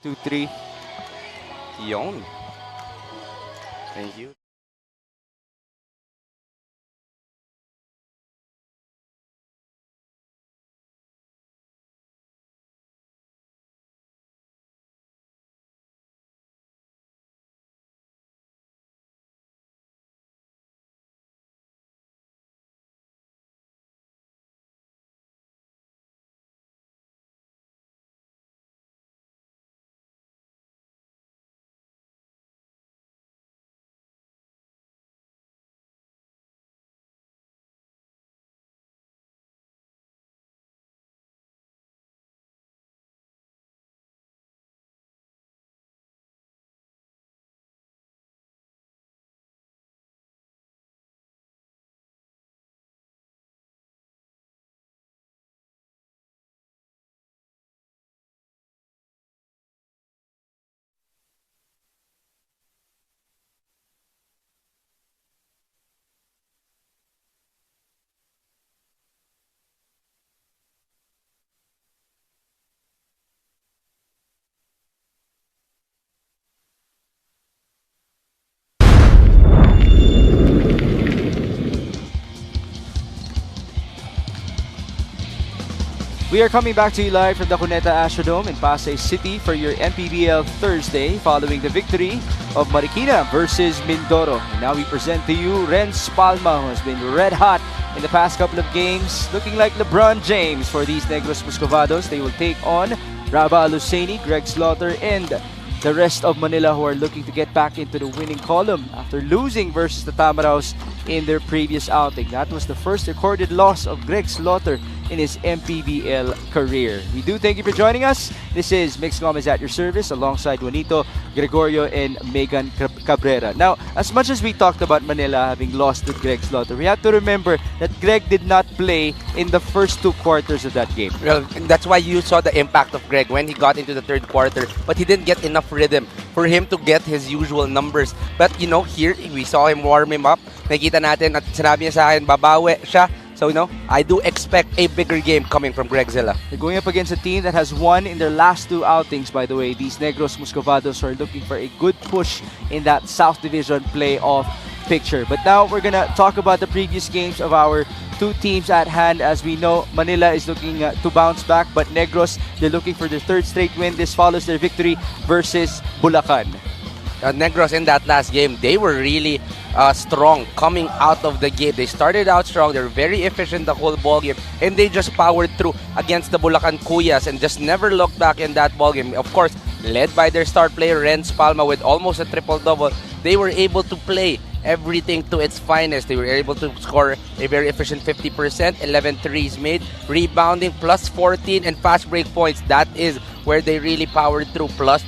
2, 3. Yon. Thank you. We are coming back to you live from the Cuneta Astrodome in Pasay City for your MPBL Thursday following the victory of Marikina versus Mindoro. And now we present to you Renz Palma, who has been red hot in the past couple of games, looking like LeBron James for these Negros Muscovados. They will take on Raba Aluseni, Greg Slaughter, and the rest of Manila, who are looking to get back into the winning column after losing versus the Tamaraws in their previous outing. That was the first recorded loss of Greg Slaughter in his MPBL career. We do thank you for joining us. This is Mix Gomez at your service alongside Juanito, Gregorio, and Megan Cabrera. Now, as much as we talked about Manila having lost to Greg Slaughter, we have to remember that Greg did not play in the first two quarters of that game. Well, that's why you saw the impact of Greg when he got into the third quarter, but he didn't get enough rhythm for him to get his usual numbers. But you know, here we saw him warm him up. Nakita natin at sinabi niya sa akin, babawi siya. So, you know, I do expect a bigger game coming from Greg Zilla. They're going up against a team that has won in their last two outings, by the way. These Negros Muscovados are looking for a good push in that South Division playoff picture. But now we're going to talk about the previous games of our two teams at hand. As we know, Manila is looking to bounce back, but Negros, they're looking for their third straight win. This follows their victory versus Bulacan. Negros in that last game, they were really strong coming out of the gate. They started out strong. They were very efficient the whole ball game, and they just powered through against the Bulacan Kuyas and just never looked back in that ball game. Of course, led by their star player Renz Palma with almost a triple-double. They were able to play everything to its finest. They were able to score a very efficient 50%, 11 threes made, rebounding plus 14, and fast break points. That is where they really powered through, plus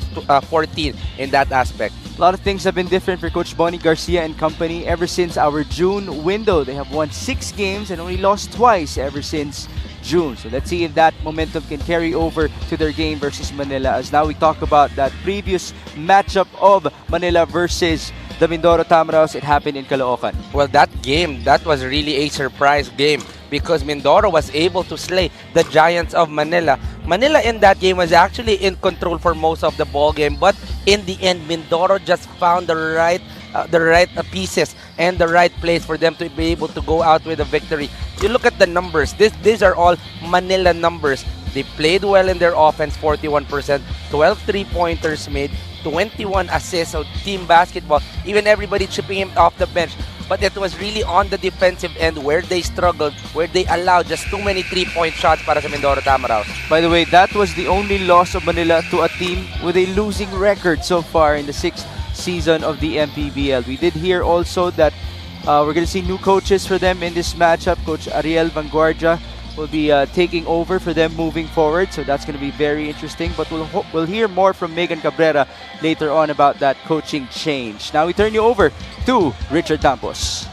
14 in that aspect. A lot of things have been different for Coach Bonnie Garcia and company ever since our June window. They have won 6 games and only lost twice ever since June. So let's see if that momentum can carry over to their game versus Manila, as now we talk about that previous matchup of Manila versus the Mindoro Tamaraws. It happened in Caloocan. Well, that game, that was really a surprise game because Mindoro was able to slay the Giants of Manila. Manila in that game was actually in control for most of the ball game, but in the end, Mindoro just found the right pieces and the right place for them to be able to go out with a victory. You look at the numbers. These are all Manila numbers. They played well in their offense, 41%, 12 three-pointers made, 21 assists, so team basketball, even everybody chipping him off the bench. But it was really on the defensive end where they struggled, where they allowed just too many three-point shots para sa Mindoro Tamaraws. By the way, that was the only loss of Manila to a team with a losing record so far in the 6th season of the MPBL. We did hear also that we're going to see new coaches for them in this matchup. Coach Ariel Vanguardia will be taking over for them moving forward, so that's going to be very interesting. But we'll hear more from Megan Cabrera later on about that coaching change. Now we turn you over to Richard Campos.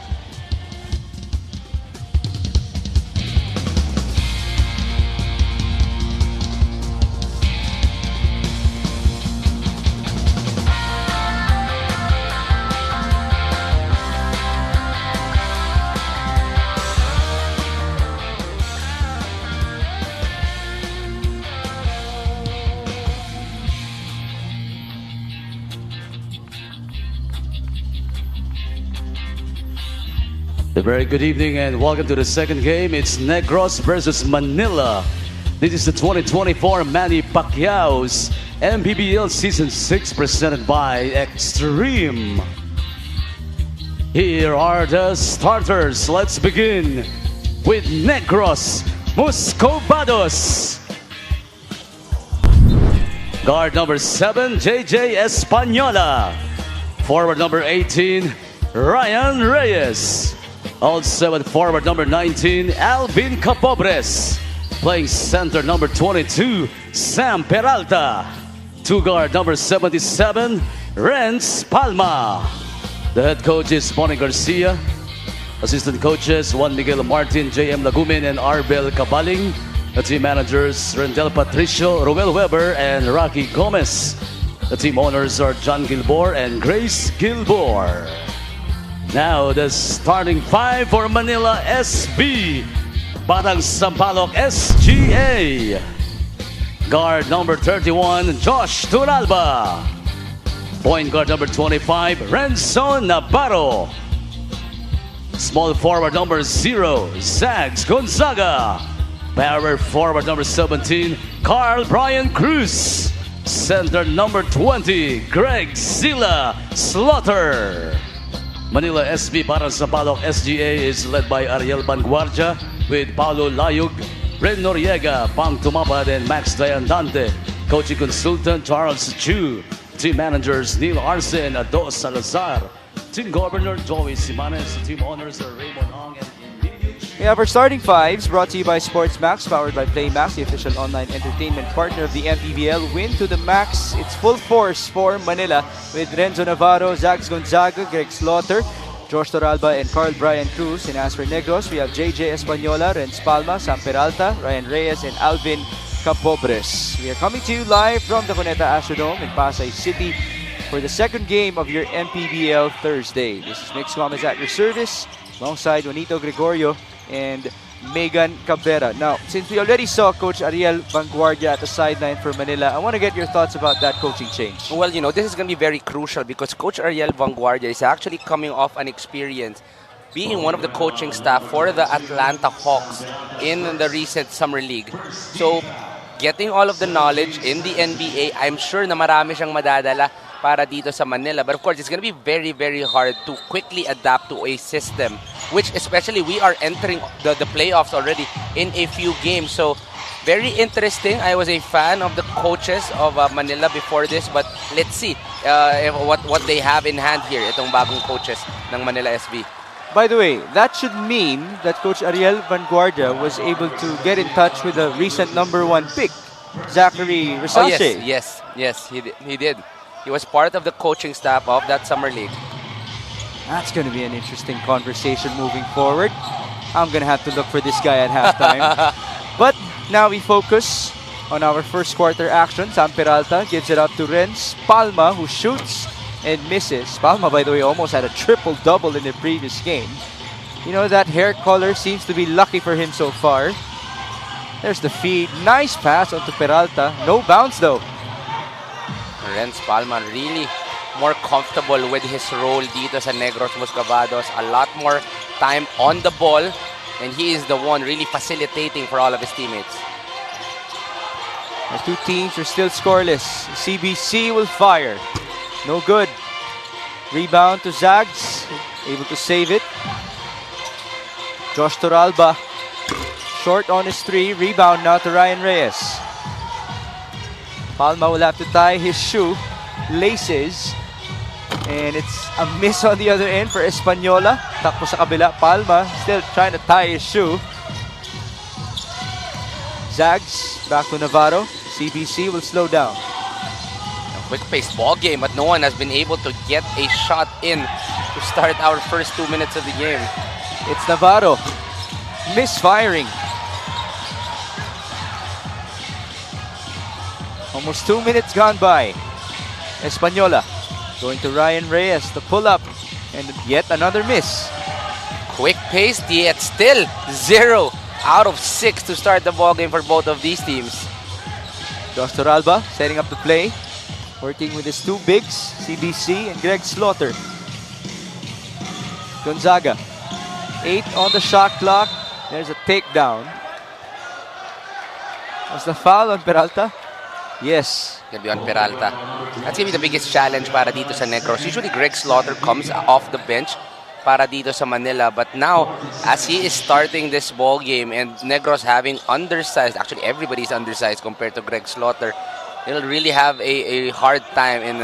A very good evening and welcome to the second game. It's Negros versus Manila. This is the 2024 Manny Pacquiao's MPBL Season 6 presented by Extreme. Here are the starters. Let's begin with Negros Muscovados. Guard number 7, JJ Española. Forward number 18, Ryan Reyes. Also at forward number 19, Alvin Capobres. Playing center number 22, Sam Peralta. Two guard number 77, Renz Palma. The head coach is Bonnie Garcia. Assistant coaches, Juan Miguel Martin, JM Lagumin, and Arbel Cabaling. The team managers, Rendel Patricio, Roel Weber, and Rocky Gomez. The team owners are John Gilbor and Grace Gilbor. Now the starting five for Manila SB. Batang Sampaloc SGA. Guard number 31, Josh Turalba. Point guard number 25, Renzo Navarro. Small forward number 0, Zags Gonzaga. Power forward number 17, Carl Brian Cruz. Center number 20, Greg Zilla Slaughter. Manila SB Batang Sampaloc SGA is led by Ariel Vanguardia with Paulo Layug, Ren Noriega, Pang Tumapad, and Max Diandante. Coaching consultant Charles Chu. Team managers Neil Arce and Ado Salazar. Team governor Joey Simanes. Team owners are Raymond Ong and We have our starting fives brought to you by SportsMax, powered by PlayMax, the official online entertainment partner of the MPBL. Win to the max. It's full force for Manila with Renzo Navarro, Zags Gonzaga, Greg Slaughter, Josh Toralba, and Carl Brian Cruz. And as for Negros, we have JJ Española, Renz Palma, Sam Peralta, Ryan Reyes, and Alvin Capobres. We are coming to you live from the Cuneta Astrodome in Pasay City for the second game of your MPBL Thursday. This is Mix Gomez at your service, alongside Juanito Gregorio and Megan Cabrera. Now, since we already saw Coach Ariel Vanguardia at the sideline for Manila, I want to get your thoughts about that coaching change. Well, you know, this is going to be very crucial because Coach Ariel Vanguardia is actually coming off an experience being one of the coaching staff for the Atlanta Hawks in the recent Summer League. So, getting all of the knowledge in the NBA, I'm sure na marami siyang madadala para dito sa Manila. But of course, it's going to be very, very hard to quickly adapt to a system, which especially we are entering the playoffs already in a few games. So, very interesting. I was a fan of the coaches of Manila before this, but let's see what they have in hand here, itong bagong coaches ng Manila SB. By the way, that should mean that Coach Ariel Vanguardia was able to get in touch with the recent #1 pick, Zachary Risache. Oh, yes, he did. He was part of the coaching staff of that Summer League. That's going to be an interesting conversation moving forward. I'm going to have to look for this guy at halftime. But now we focus on our first quarter action. Sam Peralta gives it up to Renz Palma, who shoots and misses. Palma, by the way, almost had a triple-double in the previous game. You know, that hair color seems to be lucky for him so far. There's the feed. Nice pass onto Peralta. No bounce, though. Renz Palma really more comfortable with his role dito sa Negros Muscovados. A lot more time on the ball, and he is the one really facilitating for all of his teammates. The two teams are still scoreless. CBC will fire. No good. Rebound to Zags. Able to save it. Josh Toralba. Short on his three. Rebound now to Ryan Reyes. Palma will have to tie his shoe. Laces. And it's a miss on the other end for Española. Takbo sa kabila. Palma still trying to tie his shoe. Zags back to Navarro. CBC will slow down. A quick-paced ball game, but no one has been able to get a shot in to start our first 2 minutes of the game. It's Navarro. Misfiring. Almost 2 minutes gone by. Española going to Ryan Reyes to pull up. And yet another miss. Quick-paced, yet still 0 out of 6 to start the ball game for both of these teams. Josh Toralba setting up the play. Working with his two bigs, CBC and Greg Slaughter. Gonzaga 8 on the shot clock. There's a takedown. Was the foul on Peralta? Yes. Gonna be on Peralta. That's gonna be the biggest challenge para dito sa Negros. Usually Greg Slaughter comes off the bench para dito sa Manila. But now, as he is starting this ball game and Negros having undersized, actually everybody's undersized compared to Greg Slaughter, he'll really have a hard time in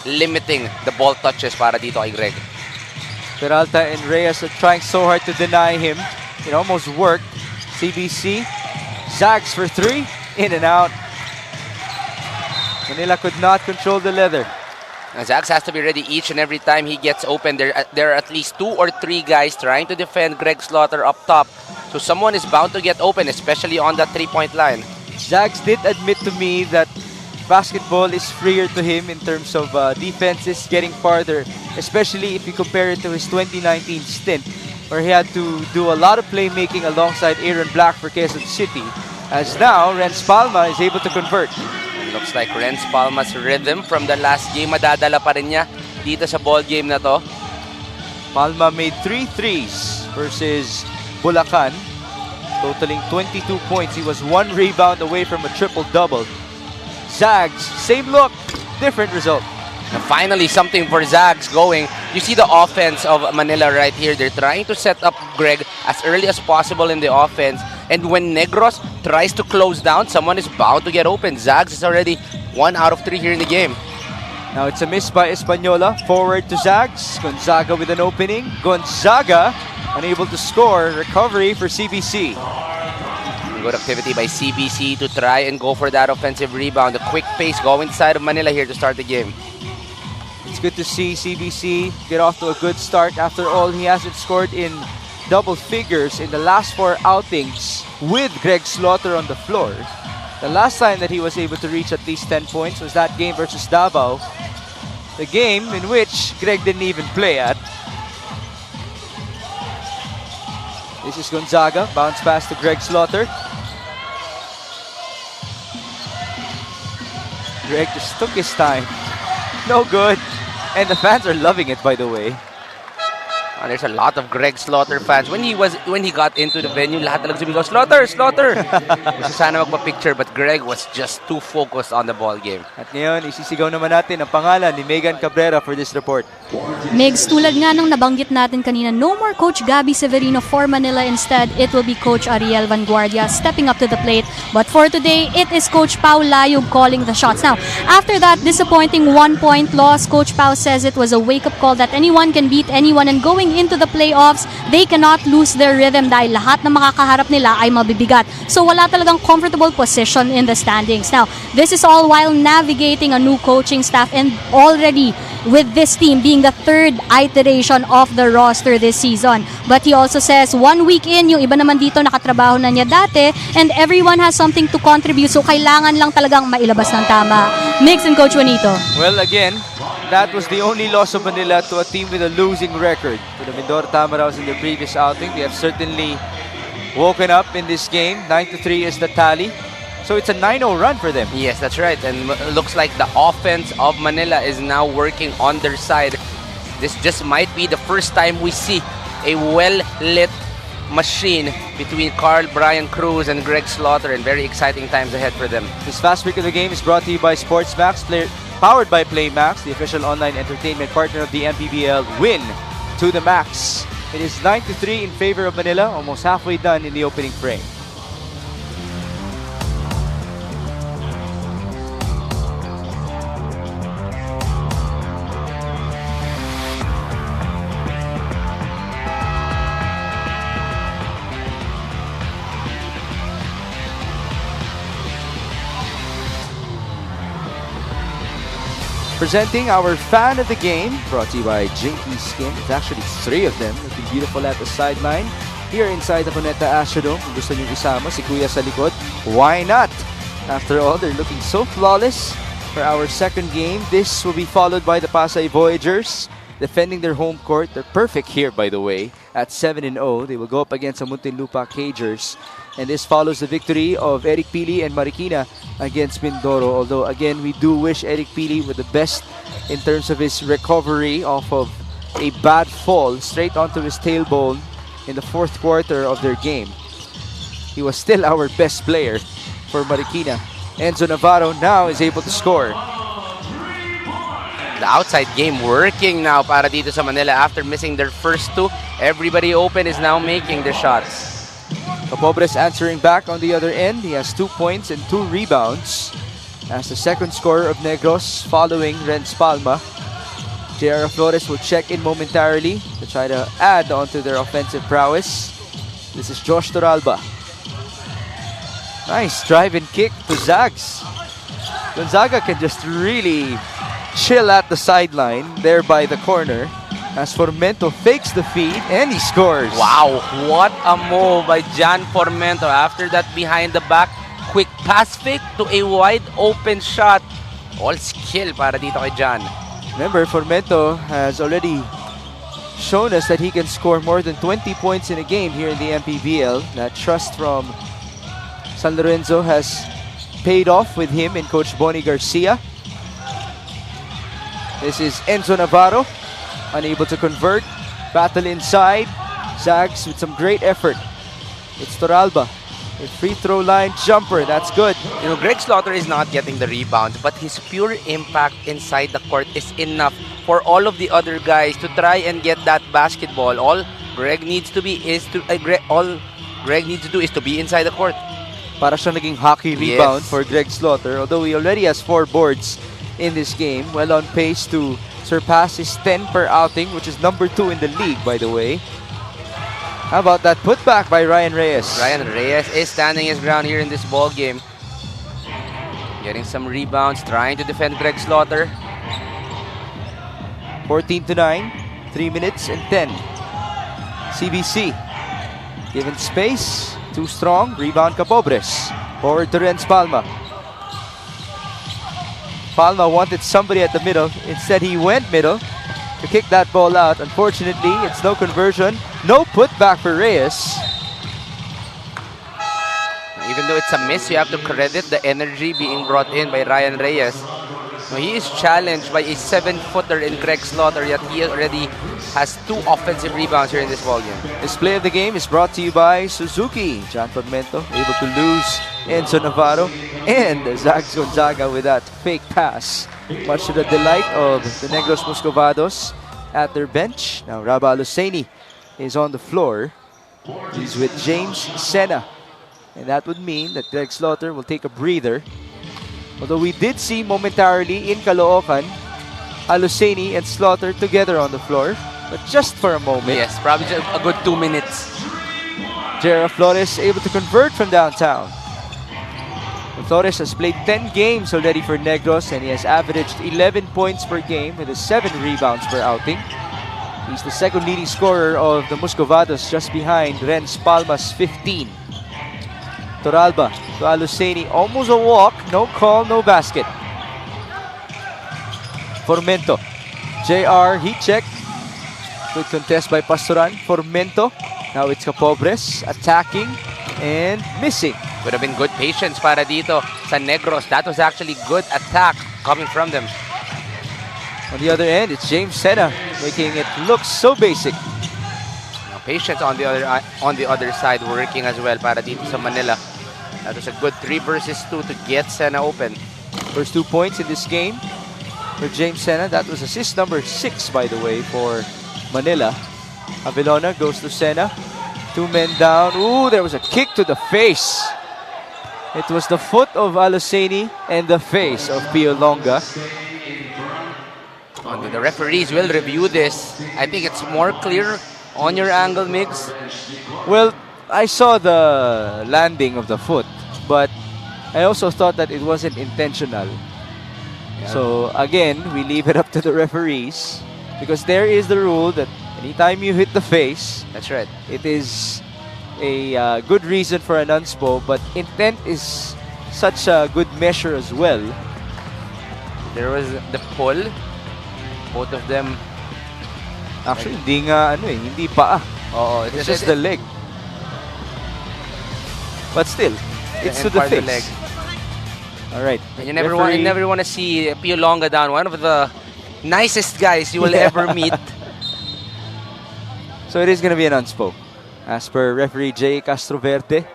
limiting the ball touches para dito kay Greg. Peralta and Reyes are trying so hard to deny him. It almost worked. CBC. Zags for 3. In and out. Manila could not control the leather. Zags has to be ready each and every time he gets open. There are at least 2 or 3 guys trying to defend Greg Slaughter up top. So someone is bound to get open, especially on that 3-point line. Zags did admit to me that basketball is freer to him in terms of defenses getting farther, especially if you compare it to his 2019 stint, where he had to do a lot of playmaking alongside Aaron Black for Quezon City. As now, Renz Palma is able to convert. Looks like Renz Palma's rhythm from the last game madadala pa rin niya dito sa ball game na to. Palma made 3 threes versus Bulacan, totaling 22 points. He was 1 rebound away from a triple-double. Zags, same look, different result. And finally, something for Zags going. You see the offense of Manila right here. They're trying to set up Greg as early as possible in the offense. And when Negros tries to close down, someone is bound to get open. Zags is already 1 out of 3 here in the game. Now it's a miss by Española. Forward to Zags. Gonzaga with an opening. Gonzaga unable to score. Recovery for CBC. Good activity by CBC to try and go for that offensive rebound. A quick pace going inside of Manila here to start the game. It's good to see CBC get off to a good start. After all, he hasn't scored in double figures in the last 4 outings with Greg Slaughter on the floor. The last time that he was able to reach at least 10 points was that game versus Davao, the game in which Greg didn't even play at. This is Gonzaga, bounce pass to Greg Slaughter. Greg just took his time. No good. And the fans are loving it, by the way. There's a lot of Greg Slaughter fans. When he got into the venue, lahat talaga sumigaw, Slaughter! Slaughter! Gusto sana magpa-picture, but Greg was just too focused on the ball game. At ngayon, isisigaw naman natin ang pangalan ni Megan Cabrera for this report. Migs, tulad nga nung nabanggit natin kanina, no more Coach Gabby Severino for Manila. Instead, it will be Coach Ariel Vanguardia stepping up to the plate. But for today, it is Coach Pau Layug calling the shots. Now, after that disappointing 1-point loss, Coach Pau says it was a wake-up call that anyone can beat anyone, and going into the playoffs, they cannot lose their rhythm dahil lahat na makakaharap nila ay mabibigat. So wala talagang comfortable position in the standings. Now, this is all while navigating a new coaching staff and already with this team being the 3rd iteration of the roster this season. But he also says 1 week in, yung iba naman dito nakatrabaho na niya dati, and everyone has something to contribute. So kailangan lang talagang mailabas ng tama. Mix and Coach Juanito. Well, again, that was the only loss of Manila to a team with a losing record. To the Mindoro Tamaraws in their previous outing, they have certainly woken up in this game. 9-3 is the tally. So it's a 9-0 run for them. Yes, that's right. And it looks like the offense of Manila is now working on their side. This just might be the first time we see a well-lit machine between Carl Brian Cruz and Greg Slaughter, and very exciting times ahead for them. This fast break of the game is brought to you by SportsMax, powered by PlayMax, the official online entertainment partner of the MPBL. Win to the max. It is 9-3 in favor of Manila, almost halfway done in the opening frame. Presenting our fan of the game, brought to you by JP Skin. It's actually 3 of them, looking beautiful at the sideline. Here inside the Cuneta Astrodome, kung gusto nyo isama si Kuya sa likod, why not? After all, they're looking so flawless for our second game. This will be followed by the Pasay Voyagers, defending their home court. They're perfect here, by the way, at 7-0. They will go up against the Muntinlupa Cagers. And this follows the victory of Eric Pili and Marikina against Mindoro. Although, again, we do wish Eric Pili with the best in terms of his recovery off of a bad fall straight onto his tailbone in the fourth quarter of their game. He was still our best player for Marikina. Enzo Navarro now is able to score. The outside game working now para dito sa Manila after missing their first two. Everybody open is now making their shots. Capobres answering back on the other end. He has 2 points and 2 rebounds as the second scorer of Negros following Renz Palma. J.R. Flores will check in momentarily to try to add onto their offensive prowess. This is Josh Toralba. Nice drive and kick to Zags. Gonzaga can just really chill at the sideline there by the corner as Formento fakes the feed and he scores. Wow, what a move by Jan Formento after that behind the back. Quick pass fake to a wide open shot. All skill para dito kay Jan. Remember, Formento has already shown us that he can score more than 20 points in a game here in the MPBL. That trust from San Lorenzo has paid off with him and Coach Bonnie Garcia. This is Enzo Navarro, unable to convert. Battle inside. Zags with some great effort. It's Toralba. A free throw line jumper. That's good. You know, Greg Slaughter is not getting the rebounds, but his pure impact inside the court is enough for all of the other guys to try and get that basketball. All Greg needs to be is to all Greg needs to do is to be inside the court. Para siyang naging hockey rebound Yes. for Greg Slaughter. Although he already has 4 boards in this game, well on pace to surpass his 10 per outing, which is number 2 in the league, by the way. How about that putback by Ryan Reyes? Ryan Reyes is standing his ground here in this ball game. Getting some rebounds, trying to defend Greg Slaughter. 14-9, 3 minutes and 10. CBC, given space, too strong, rebound Capobres. Forward to Renz Palma. Palma wanted somebody at the middle, instead he went middle to kick that ball out. Unfortunately, it's no conversion, no putback for Reyes. Even though it's a miss, you have to credit the energy being brought in by Ryan Reyes. Now, he is challenged by a 7-footer in Greg Slaughter, yet he already has 2 offensive rebounds here in this ballgame. This play of the game is brought to you by Suzuki. John Formento able to lose Enzo Navarro and Zags Gonzaga with that fake pass. Much to the delight of the Negros Muscovados at their bench. Now Raba Luceni is on the floor. He's with James Sena. And that would mean that Greg Slaughter will take a breather. Although we did see momentarily in Caloocan, Aluseni and Slaughter together on the floor. But just for a moment. Yes, probably just a good 2 minutes. J.R. Flores able to convert from downtown. Flores has played 10 games already for Negros and he has averaged 11 points per game with 7 rebounds per outing. He's the second leading scorer of the Muscovados, just behind Renz Palma's 15. Toralba to Aluseni, almost a walk, no call, no basket. Formento, JR, heat check. Good contest by Pastoran. Formento, now it's Capobres, attacking and missing. Would have been good patience para dito sa Negros. That was actually good attack coming from them. On the other end, it's James Sena making it look so basic. Now, patience on the other side working as well para dito sa Manila. That was a good 3 versus 2 to get Sena open. First 2 points in this game for James Sena. That was assist number 6, by the way, for Manila. Avelona goes to Sena. 2 men down. Ooh, there was a kick to the face. It was the foot of Aluseni and the face of Pio Longa. The referees will review this. I think it's more clear on your angle, Migs. Well, I saw the landing of the foot, but I also thought that it wasn't intentional. So again, we leave it up to the referees because there is the rule that anytime you hit the face, That's right. it is a good reason for an unspo, but intent is such a good measure as well. There was the pull. Both of them. Actually, hindi paa. Oh, It's just the leg. But still, it's to the part of face. leg. All right. And you never want to see Pio Longa down. One of the nicest guys you will ever meet. So it is going to be an unspo. As per referee Jay Castroverde,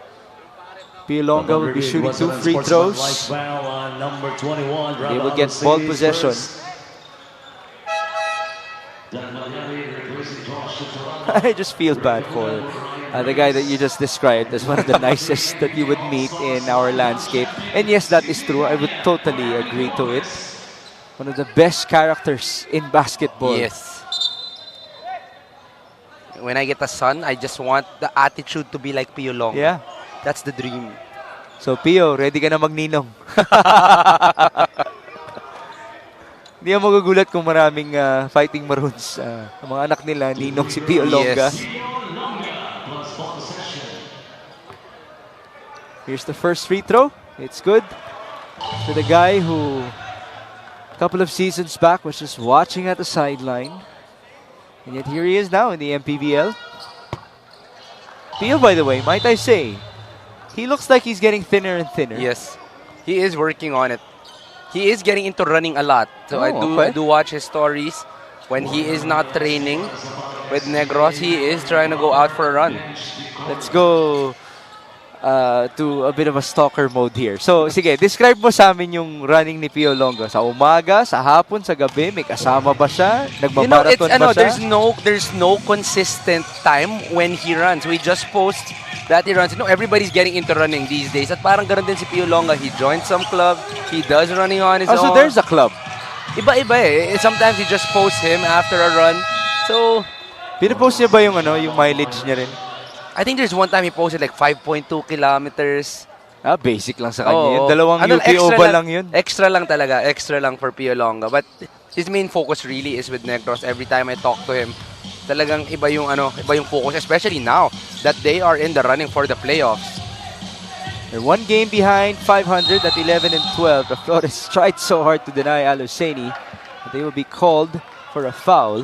Pilonga will be shooting 2 free throws. They will get ball possession. I just feel bad for the guy that you just described as one of the nicest that you would meet in our landscape. And yes, that is true. I would totally agree to it. One of the best characters in basketball. Yes. When I get a son, I just want the attitude to be like Pio Long. Yeah. That's the dream. So Pio, ready ka na magninong. Hindi ako magugulat kung maraming Fighting Maroons. Ang mga anak nila, ninong si Pio Longa. Yes. Here's the first free throw. It's good. To the guy who a couple of seasons back was just watching at the sideline. And yet here he is now in the MPBL. Pio, by the way, might I say, he looks like he's getting thinner and thinner. Yes. He is working on it. He is getting into running a lot. So I do watch his stories. When he is not training with Negros, he is trying to go out for a run. Let's go to a bit of a stalker mode here. So, sige, describe mo sa amin yung running ni Pio Longa. Sa umaga, sa hapon, sa gabi, may kasama ba siya? Nagmamarathon ba siya? There's no consistent time when he runs. We just post that he runs. Everybody's getting into running these days. At parang ganun din si Pio Longa. He joined some club. He does running on his own. So there's a club. Iba-iba eh. Sometimes he just posts him after a run. So, pinapost niya ba yung mileage niya rin? I think there's one time he posted like 5.2 kilometers. Basic lang sa kanya yun. Dalawang UP oval lang yun. Extra lang talaga. Extra lang for Pio Longa. But his main focus really is with Negros. Every time I talk to him, talagang iba yung focus. Especially now that they are in the running for the playoffs. They're one game behind 500 at 11 and 12. The Flores tried so hard to deny Aluseni that they will be called for a foul.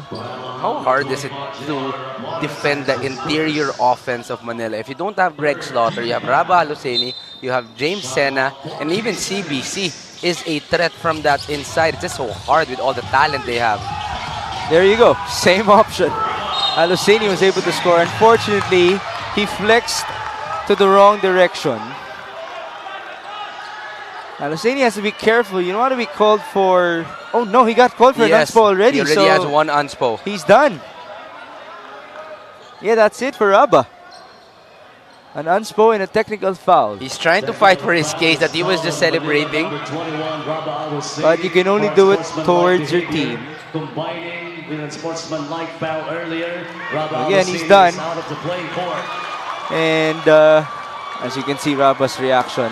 How hard is it to defend the interior offense of Manila? If you don't have Greg Slaughter, you have Raba Aluseni, you have James Sena, and even CBC is a threat from that inside. It's just so hard with all the talent they have. There you go. Same option. Aluseni was able to score. Unfortunately, he flexed to the wrong direction. Aluseni has to be careful. You don't want to be called for... Oh no, he got called for an unspo already. He already has one unspo. He's done. Yeah, that's it for Raba. An unspo and a technical foul. He's trying to fight for his case that he was just celebrating. But you can only do it towards your team. Again, he's done. And as you can see, Raba's reaction.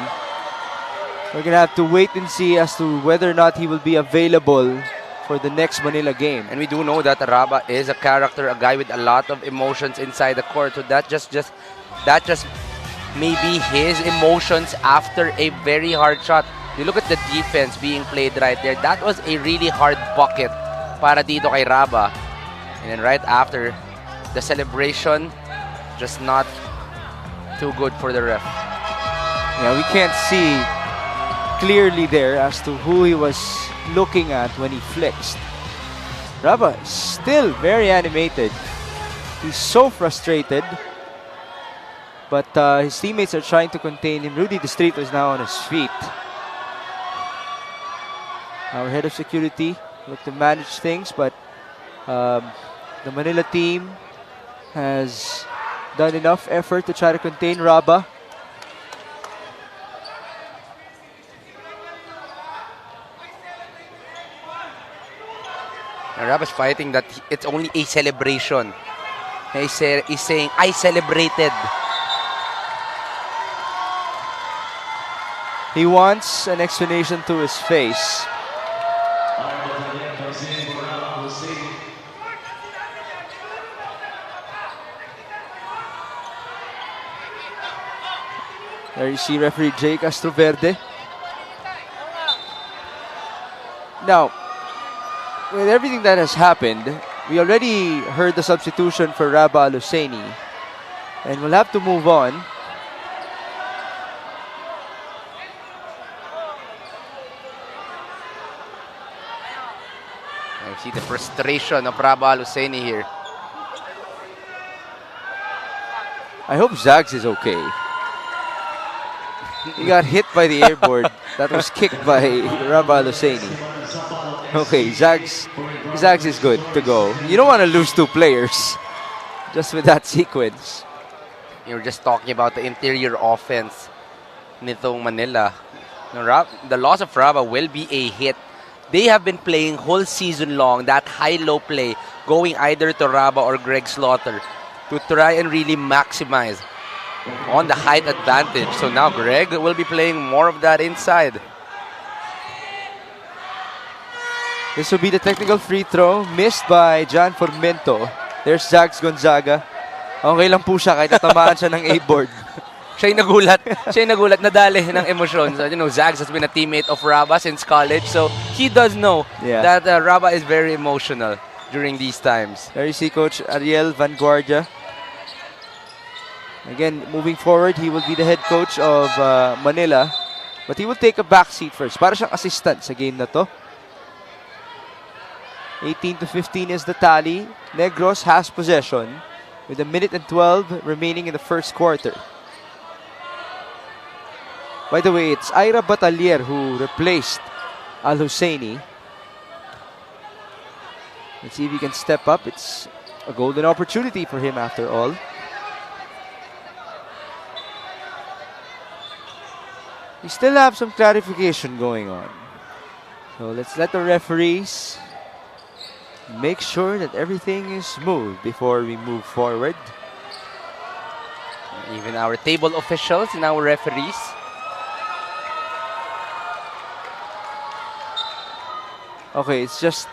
We're going to have to wait and see as to whether or not he will be available for the next Manila game. And we do know that Raba is a character, a guy with a lot of emotions inside the court. So that just may be his emotions after a very hard shot. You look at the defense being played right there. That was a really hard bucket para dito kay Raba. And then right after, the celebration, just not too good for the ref. Yeah, we can't see clearly there as to who he was looking at when he flexed. Raba still very animated. He's so frustrated. But his teammates are trying to contain him. Rudy Distrito is now on his feet. Our head of security looked to manage things, but the Manila team has done enough effort to try to contain Raba. Raba's fighting that it's only a celebration. He's saying, I celebrated. He wants an explanation to his face. There you see referee Jay Castroverde. Now, with everything that has happened, we already heard the substitution for Raba Aluseni. And we'll have to move on. I see the frustration of Raba Aluseni here. I hope Zags is okay. He got hit by the airboard that was kicked by Rabah Husseini. Okay, Zags is good to go. You don't want to lose 2 players just with that sequence. You're just talking about the interior offense nitong Manila. The loss of Rabah will be a hit. They have been playing whole season long that high-low play, going either to Rabah or Greg Slaughter to try and really maximize on the height advantage. So now Greg will be playing more of that inside. This will be the technical free throw missed by John Formento. There's Zags Gonzaga. Okay lang po siya kahit natamaan siya ng A-board. Siya yung nagulat, nadali ng emosyon. So, Zags has been a teammate of Rabah since college, so he does know that Rabah is very emotional during these times. There you see Coach Ariel Vanguardia. Again, moving forward, he will be the head coach of Manila, but he will take a back seat first. Para siyang assistant sa game na to. 18-15 is the tally. Negros has possession with 1:12 remaining in the first quarter. By the way, it's Ira Batalier who replaced Al Husseini. Let's see if he can step up. It's a golden opportunity for him after all. We still have some clarification going on. So let's let the referees make sure that everything is smooth before we move forward. Even our table officials and our referees. Okay, it's just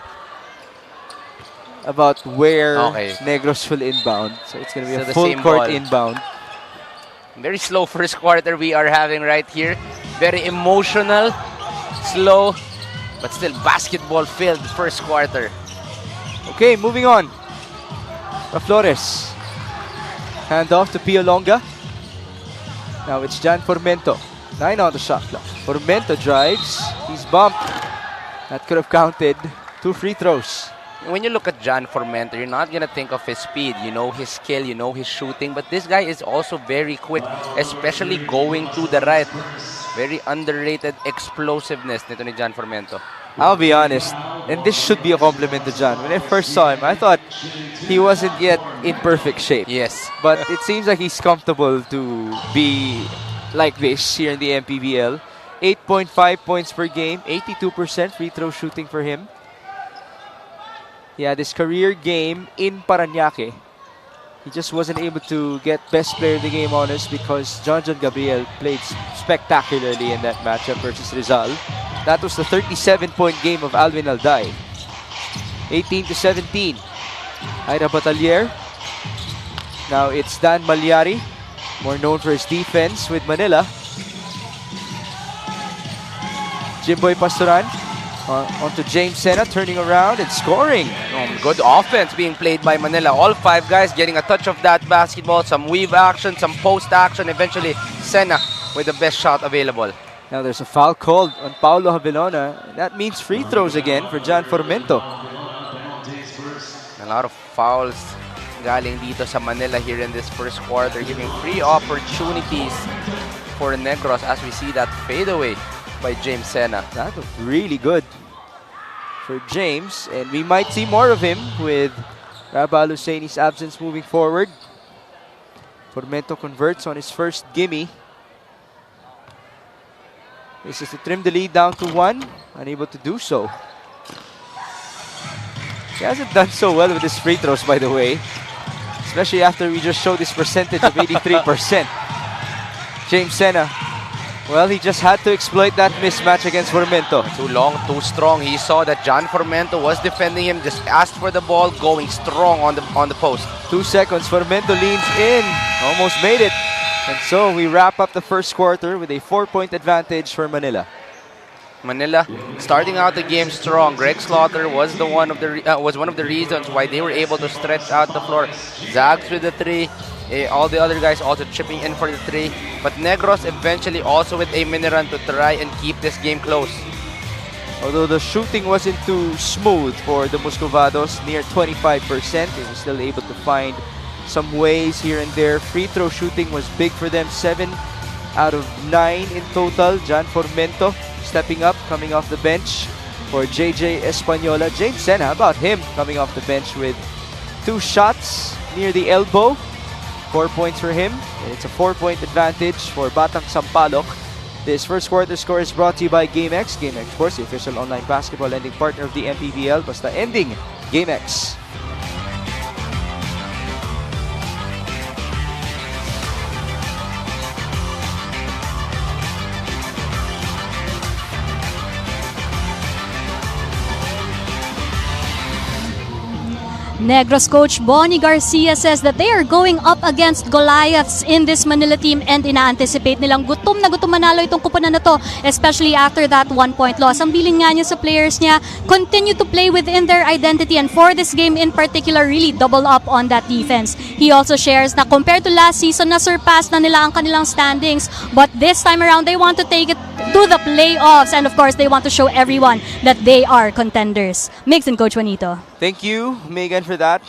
about where Negros will inbound. So it's going to be a full court inbound. Very slow first quarter we are having right here. Very emotional, slow, but still basketball-filled first quarter. Okay, moving on. Flores. Hand off to Pio Longa. Now it's Jan Formento. 9 on the shot clock. Formento drives. He's bumped. That could have counted 2 free throws. When you look at Jan Formento, you're not going to think of his speed. You know his skill, you know his shooting. But this guy is also very quick, especially going to the right. Very underrated explosiveness nito ni Jan Formento. I'll be honest, and this should be a compliment to Jan. When I first saw him, I thought he wasn't yet in perfect shape. Yes. But it seems like he's comfortable to be like this here in the MPBL. 8.5 points per game, 82% free throw shooting for him. He had his career game in Parañaque. He just wasn't able to get best player of the game honors because John Gabriel played spectacularly in that matchup versus Rizal. That was the 37-point game of Alvin Alday. 18-17. Ira Batalier. Now it's Dan Malyari, more known for his defense with Manila. Jimboy Pastoran onto James Sena, turning around and scoring. Good offense being played by Manila. All 5 guys getting a touch of that basketball, some weave action, some post action. Eventually, Sena with the best shot available. Now there's a foul called on Paulo Havilona. That means free throws again for Jan Formento. A lot of fouls galing dito sa Manila here in this first quarter, giving free opportunities for Negros as we see that fadeaway by James Sena. That was really good for James, and we might see more of him with Rabah Husseini's absence moving forward. Formento converts on his first gimme. This is to trim the lead down to 1. Unable to do so. He hasn't done so well with his free throws, by the way. Especially after we just showed this percentage of 83%. James Sena. Well, he just had to exploit that mismatch against Formento. Too long, too strong. He saw that Jan Formento was defending him, just asked for the ball, going strong on the post. 2 seconds, Formento leans in. Almost made it. And so we wrap up the first quarter with a 4-point advantage for Manila. Manila starting out the game strong. Greg Slaughter was one of the reasons why they were able to stretch out the floor. Zags with the 3. All the other guys also chipping in for the 3. But Negros eventually also with a mini run to try and keep this game close. Although the shooting wasn't too smooth for the Muscovados, near 25%, they were still able to find some ways here and there. Free throw shooting was big for them. 7 out of 9 in total. Jan Formento stepping up, coming off the bench for JJ Española. James Sen, how about him coming off the bench with 2 shots near the elbow. 4 points for him. And it's a 4-point advantage for Batang Sampaloc. This first quarter score is brought to you by GameX. GameX, of course, the official online basketball lending partner of the MPBL. Basta ending, GameX. Negros coach Bonnie Garcia says that they are going up against Goliaths in this Manila team and ina-anticipate nilang gutom na gutom manalo itong kupunan na to, especially after that 1-point loss. Ang bilin nga niya sa players niya, continue to play within their identity, and for this game in particular, really double up on that defense. He also shares na compared to last season, na surpass na nila ang kanilang standings, but this time around, they want to take it to the playoffs, and of course, they want to show everyone that they are contenders. Migs and Coach Juanito. Thank you, Megan, for that.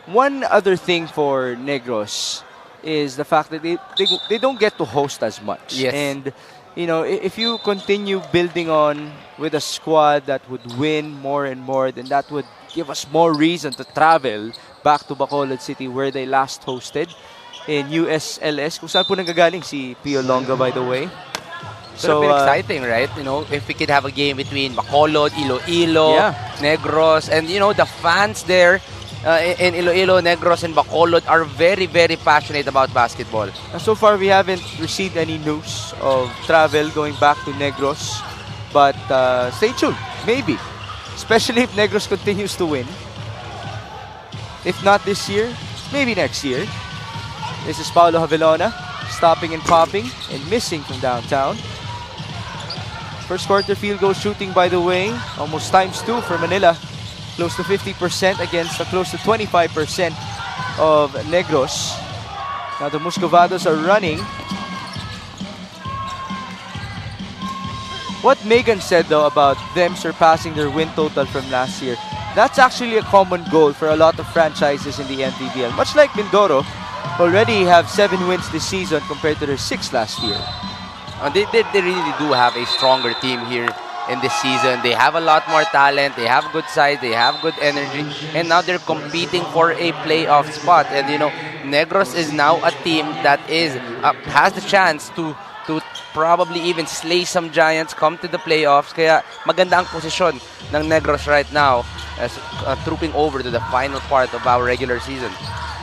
One other thing for Negros is the fact that they don't get to host as much. Yes. And, you know, if you continue building on with a squad that would win more and more, then that would give us more reason to travel back to Bacolod City where they last hosted in USLS. Kung saan po nanggagaling si Pio Longa, by the way. So exciting, right? You know, if we could have a game between Bacolod, Iloilo, Negros, and you know, the fans there in Iloilo, Negros, and Bacolod are very, very passionate about basketball. So far, we haven't received any news of travel going back to Negros, but stay tuned, maybe. Especially if Negros continues to win. If not this year, maybe next year. This is Paulo Javelona, stopping and popping and missing from downtown. First quarter field goal shooting, by the way, almost ×2 for Manila. Close to 50% against close to 25% of Negros. Now the Muscovados are running. What Megan said, though, about them surpassing their win total from last year, that's actually a common goal for a lot of franchises in the MPBL. Much like Mindoro, already have 7 wins this season compared to their 6 last year. They really do have a stronger team here in this season. They have a lot more talent. They have good size. They have good energy. And now they're competing for a playoff spot. And, you know, Negros is now a team that has the chance to probably even slay some giants, come to the playoffs. Kaya maganda ang posisyon ng Negros right now as trooping over to the final part of our regular season.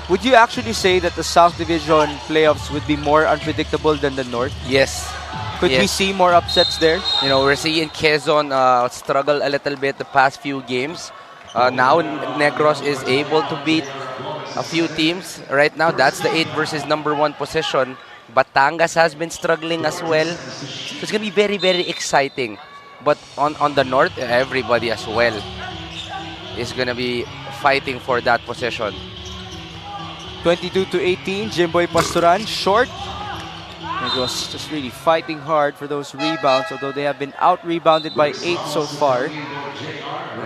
Would you actually say that the South Division playoffs would be more unpredictable than the North? Yes. Could we see more upsets there? You know, we're seeing Quezon struggle a little bit the past few games. Now Negros is able to beat a few teams. Right now, that's the 8 versus number 1 position. Batangas has been struggling as well. So it's going to be very, very exciting. But on the North, everybody as well is going to be fighting for that position. 22-18, Jimboy Pastoran, short. Negros just really fighting hard for those rebounds, although they have been out-rebounded by 8 so far.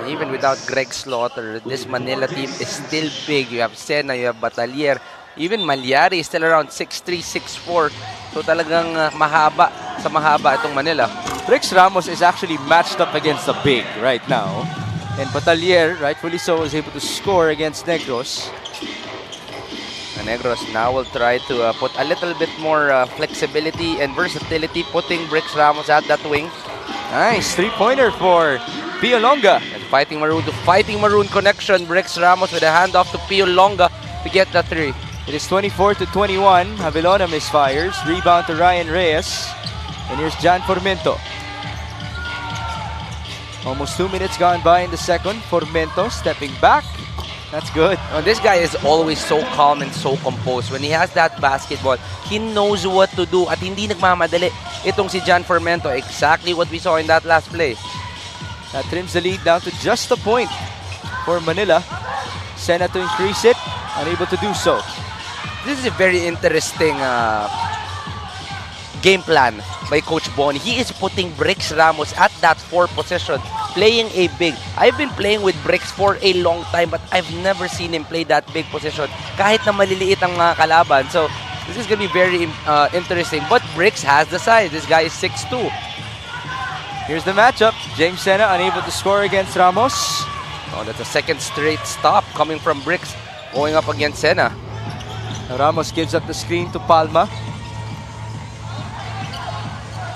Even without Greg Slaughter, this Manila team is still big. You have Sena, you have Batalier. Even Malyari is still around 6'3", 6'4". So talagang mahaba itong Manila. Rex Ramos is actually matched up against the big right now. And Batalier, rightfully so, is able to score against Negros. Negros now will try to put a little bit more flexibility and versatility, putting Brix Ramos at that wing. Nice three-pointer for Pio Longa. And Fighting Maroon to Fighting Maroon connection. Brix Ramos with a handoff to Pio Longa to get the 3. It is 24-21. Javelona misfires. Rebound to Ryan Reyes. And here's Jan Formento. Almost 2 minutes gone by in the second. Formento stepping back. That's good. This guy is always so calm and so composed. When he has that basketball, he knows what to do at hindi nagmamadali. Itong si Jan Formento, exactly what we saw in that last play. That trims the lead down to just a point for Manila. Sena to increase it, unable to do so. This is a very interesting game plan by Coach Bonnie. He is putting Brix Ramos at that 4 position playing a big. I've been playing with Bricks for a long time, but I've never seen him play that big position kahit na maliliit ang mga kalaban. So, this is going to be very interesting. But Bricks has the size. This guy is 6'2". Here's the matchup. James Sena unable to score against Ramos. Oh, that's a second straight stop coming from Bricks going up against Sena. Ramos gives up the screen to Palma.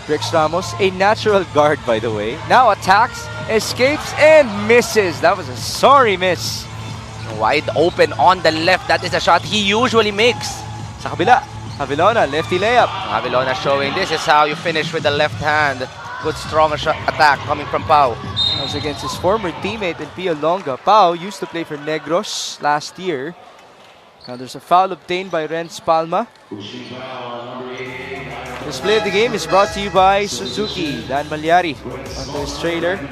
Bricks Ramos, a natural guard by the way. Now attacks, escapes, and misses. That was a sorry miss. Wide open on the left. That is a shot he usually makes. Sa kabila, Avilona, lefty layup. Avilona showing this is how you finish with the left hand. Good strong attack coming from Pau. That was against his former teammate in Pio Longa. Pau used to play for Negros last year. Now there's a foul obtained by Renz Palma. This play of the game is brought to you by Suzuki. Dan Malyari onto his trailer.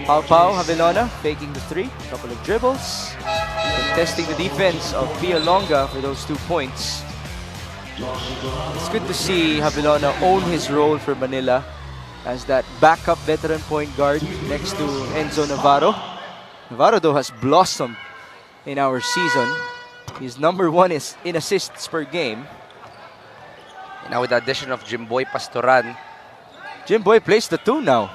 Pau Avilona faking the three. Couple of dribbles. Contesting the defense of Pio Longa for those 2 points. It's good to see Avilona own his role for Manila as that backup veteran point guard next to Enzo Navarro. Navarro though has blossomed in our season. He's #1 in assists per game. Now with the addition of Jimboy Pastoran. Jimboy plays the 2 now.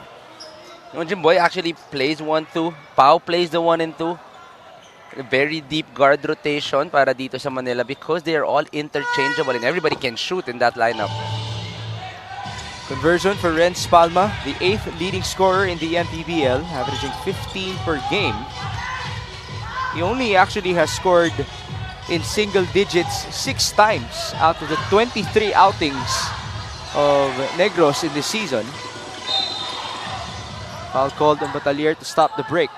You know, Jimboy actually plays 1-2. Pau plays the 1 and 2. A very deep guard rotation para dito sa Manila because they are all interchangeable and everybody can shoot in that lineup. Conversion for Renz Palma, the 8th leading scorer in the MPBL, averaging 15 per game. He only actually has scored in single digits 6 times out of the 23 outings of Negros in this season. Foul called on Batalier to stop the break.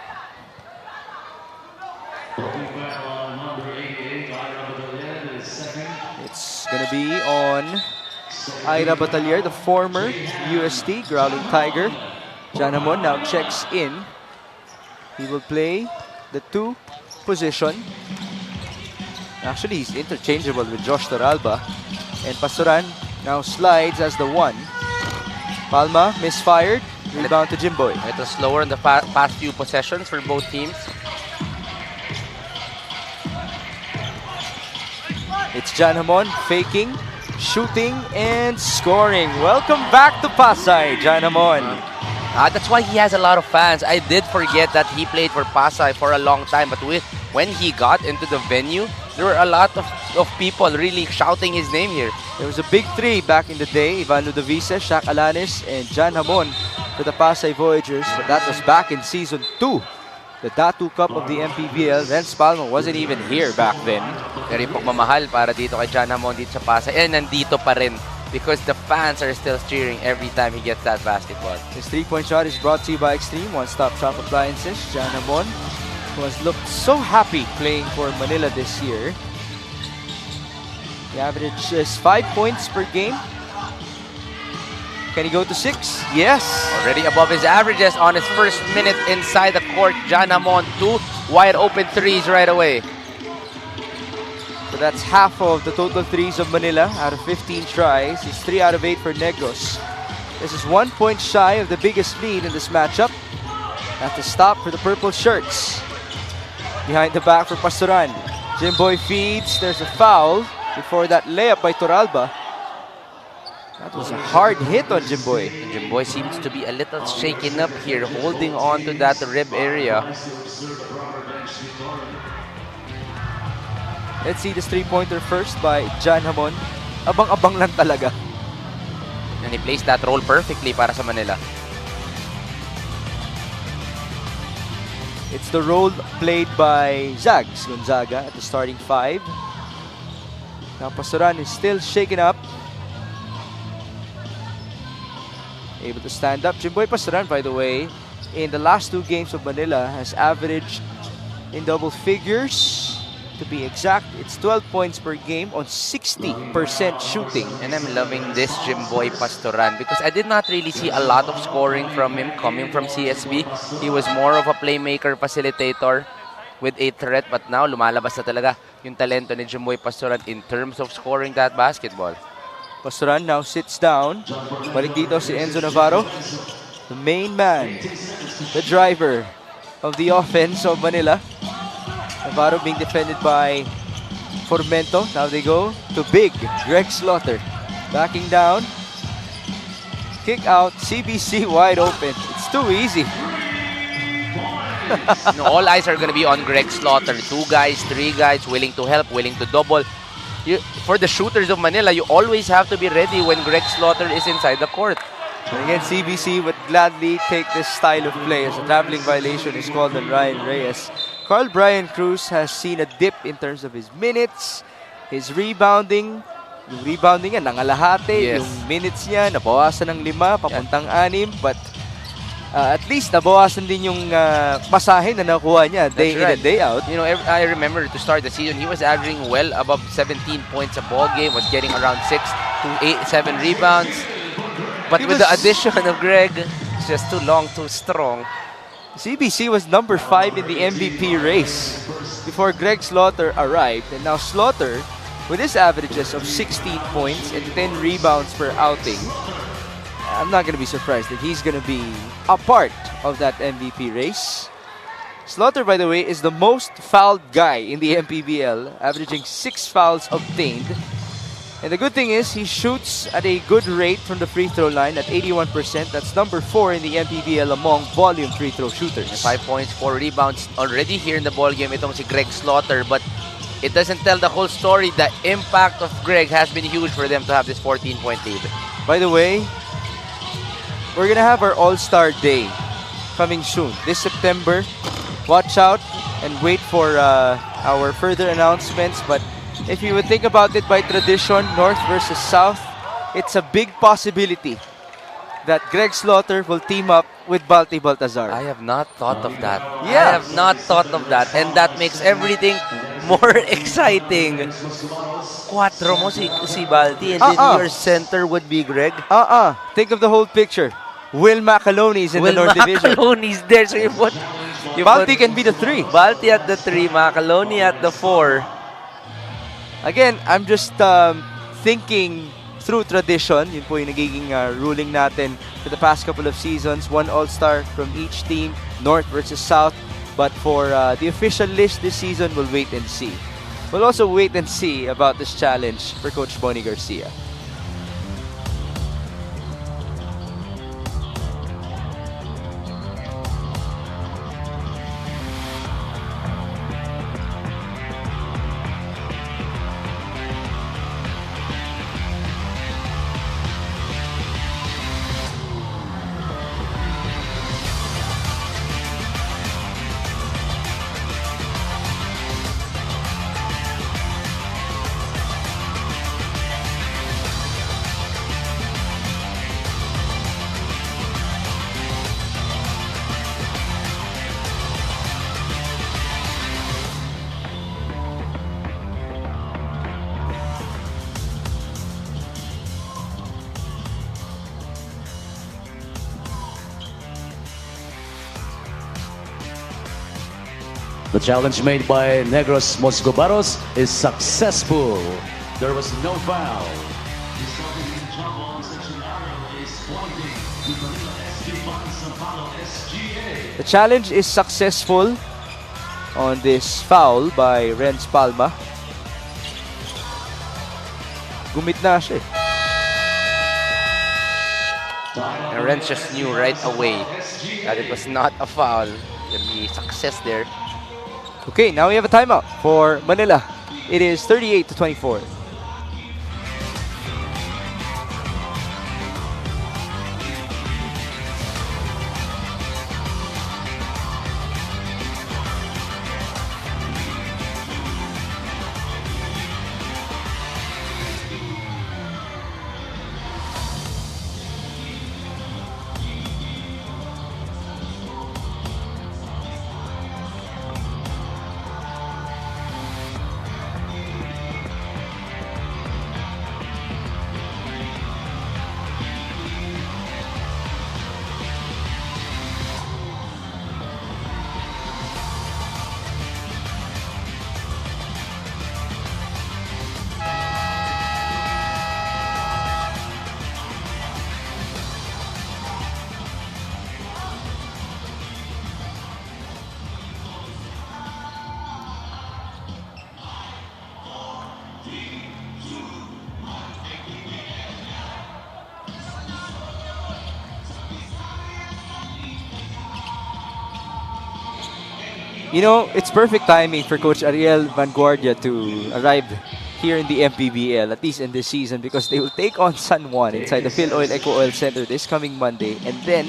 It's gonna be on Ira Batalier, the former UST Growling Tiger. Janamon now checks in. He will play the 2 position. Actually, he's interchangeable with Josh Toralba. And Pastoran now slides as the 1. Palma misfired. Rebound to Jimboy. It was slower in the past few possessions for both teams. It's Janamon faking, shooting, and scoring. Welcome back to Pasay, Janamon. That's why he has a lot of fans. I did forget that he played for Pasay for a long time, but when he got into the venue, there were a lot of people really shouting his name here. There was a big 3 back in the day. Ivan Ludovice, Shaq Alanis, and Jan Hamon for the Pasay Voyagers. But that was back in Season 2. The Datu Cup of the MPBL. Renz Palma wasn't even here back then. Very pagmamahal para dito kay Jan Hamon dito sa Pasay. And nandito pa rin because the fans are still cheering every time he gets that basketball. His 3-point shot is brought to you by Extreme One-Stop Shop Appliances. Jan Hamon, who has looked so happy playing for Manila this year. The average is 5 points per game. Can he go to 6? Yes. Already above his averages on his first minute inside the court. Jan Hamon, 2 wide open threes right away. So that's half of the total threes of Manila out of 15 tries. It's 3 out of 8 for Negros. This is 1 point shy of the biggest lead in this matchup. At the stop for the purple shirts. Behind the back for Pastoran. Jimboy feeds. There's a foul before that layup by Toralba. That was a hard hit on Jimboy. Jimboy seems to be a little shaken up here, holding on to that rib area. Let's see this 3-pointer first by Jan Hamon. Abang-abang lang talaga. And he plays that role perfectly para sa Manila. It's the role played by Zags Gonzaga at the starting 5. Now Pastoran is still shaken up. Able to stand up. Jimboy Pastoran, by the way, in the last 2 games of Manila has averaged in double figures. To be exact, it's 12 points per game on 60% shooting. And I'm loving this Jimboy Pastoran because I did not really see a lot of scoring from him coming from CSB. He was more of a playmaker, facilitator with a threat. But now, lumalabas na talaga yung talento ni Jimboy Pastoran in terms of scoring that basketball. Pastoran now sits down. Balik dito si Enzo Navarro. the main man, the driver of the offense of Manila. Navarro being defended by Formento. Now they go to big Greg Slaughter. Backing down. Kick out. CBC wide open. It's too easy. No, all eyes are going to be on Greg Slaughter. 2 guys, 3 guys, willing to help, willing to double. For the shooters of Manila, you always have to be ready when Greg Slaughter is inside the court. And again, CBC would gladly take this style of play as a traveling violation is called on Ryan Reyes. Carl Brian Cruz has seen a dip in terms of his minutes, his rebounding. Yung rebounding niya, nangalahati. Yes. Yung minutes niya, nabawasan ng 5, papuntang 6. But at least nabawasan din yung pasahe na nakuha niya day in and day out. You know, I remember to start the season, he was averaging well above 17 points a ball game, was getting around 6 to 7 rebounds. But with the addition of Greg, it's just too long, too strong. CBC was number 5 in the MVP race before Greg Slaughter arrived. And now Slaughter, with his averages of 16 points and 10 rebounds per outing, I'm not going to be surprised that he's going to be a part of that MVP race. Slaughter, by the way, is the most fouled guy in the MPBL, averaging 6 fouls obtained. And the good thing is, he shoots at a good rate from the free throw line at 81%. That's number 4 in the MPBL among volume free throw shooters. 5 points, 4 rebounds already here in the ball game. Itong si Greg Slaughter, but it doesn't tell the whole story. The impact of Greg has been huge for them to have this 14-point lead. By the way, we're gonna have our All-Star Day coming soon. This September, watch out and wait for our further announcements. But if you would think about it by tradition, North versus South, it's a big possibility that Greg Slaughter will team up with Balti Baltazar. I have not thought of that. Yeah. I have not thought of that. And that makes everything more exciting. Cuatro mo si Balti, and then your center would be Greg. Think of the whole picture. Will Macaloni is in the North Division. Macaloni's there, so you put Balti can be the 3. Balti at the 3, Macaloni at the 4. Again, I'm just thinking through tradition. Yun po yung nagiging ruling natin for the past couple of seasons. 1 All-Star from each team, North versus South. But for the official list this season, we'll wait and see. We'll also wait and see about this challenge for Coach Bonnie Garcia. The challenge made by Negros Moscobaros is successful. There was no foul. The challenge is successful on this foul by Renz Palma. Gumit na siya. And Renz just knew right away that it was not a foul. There'll be success there. Okay, now we have a timeout for Manila. It is 38-24. You know, it's perfect timing for Coach Ariel Vanguardia to arrive here in the MPBL, at least in this season, because they will take on San Juan inside the Phil Oil Eco Oil Center this coming Monday. And then,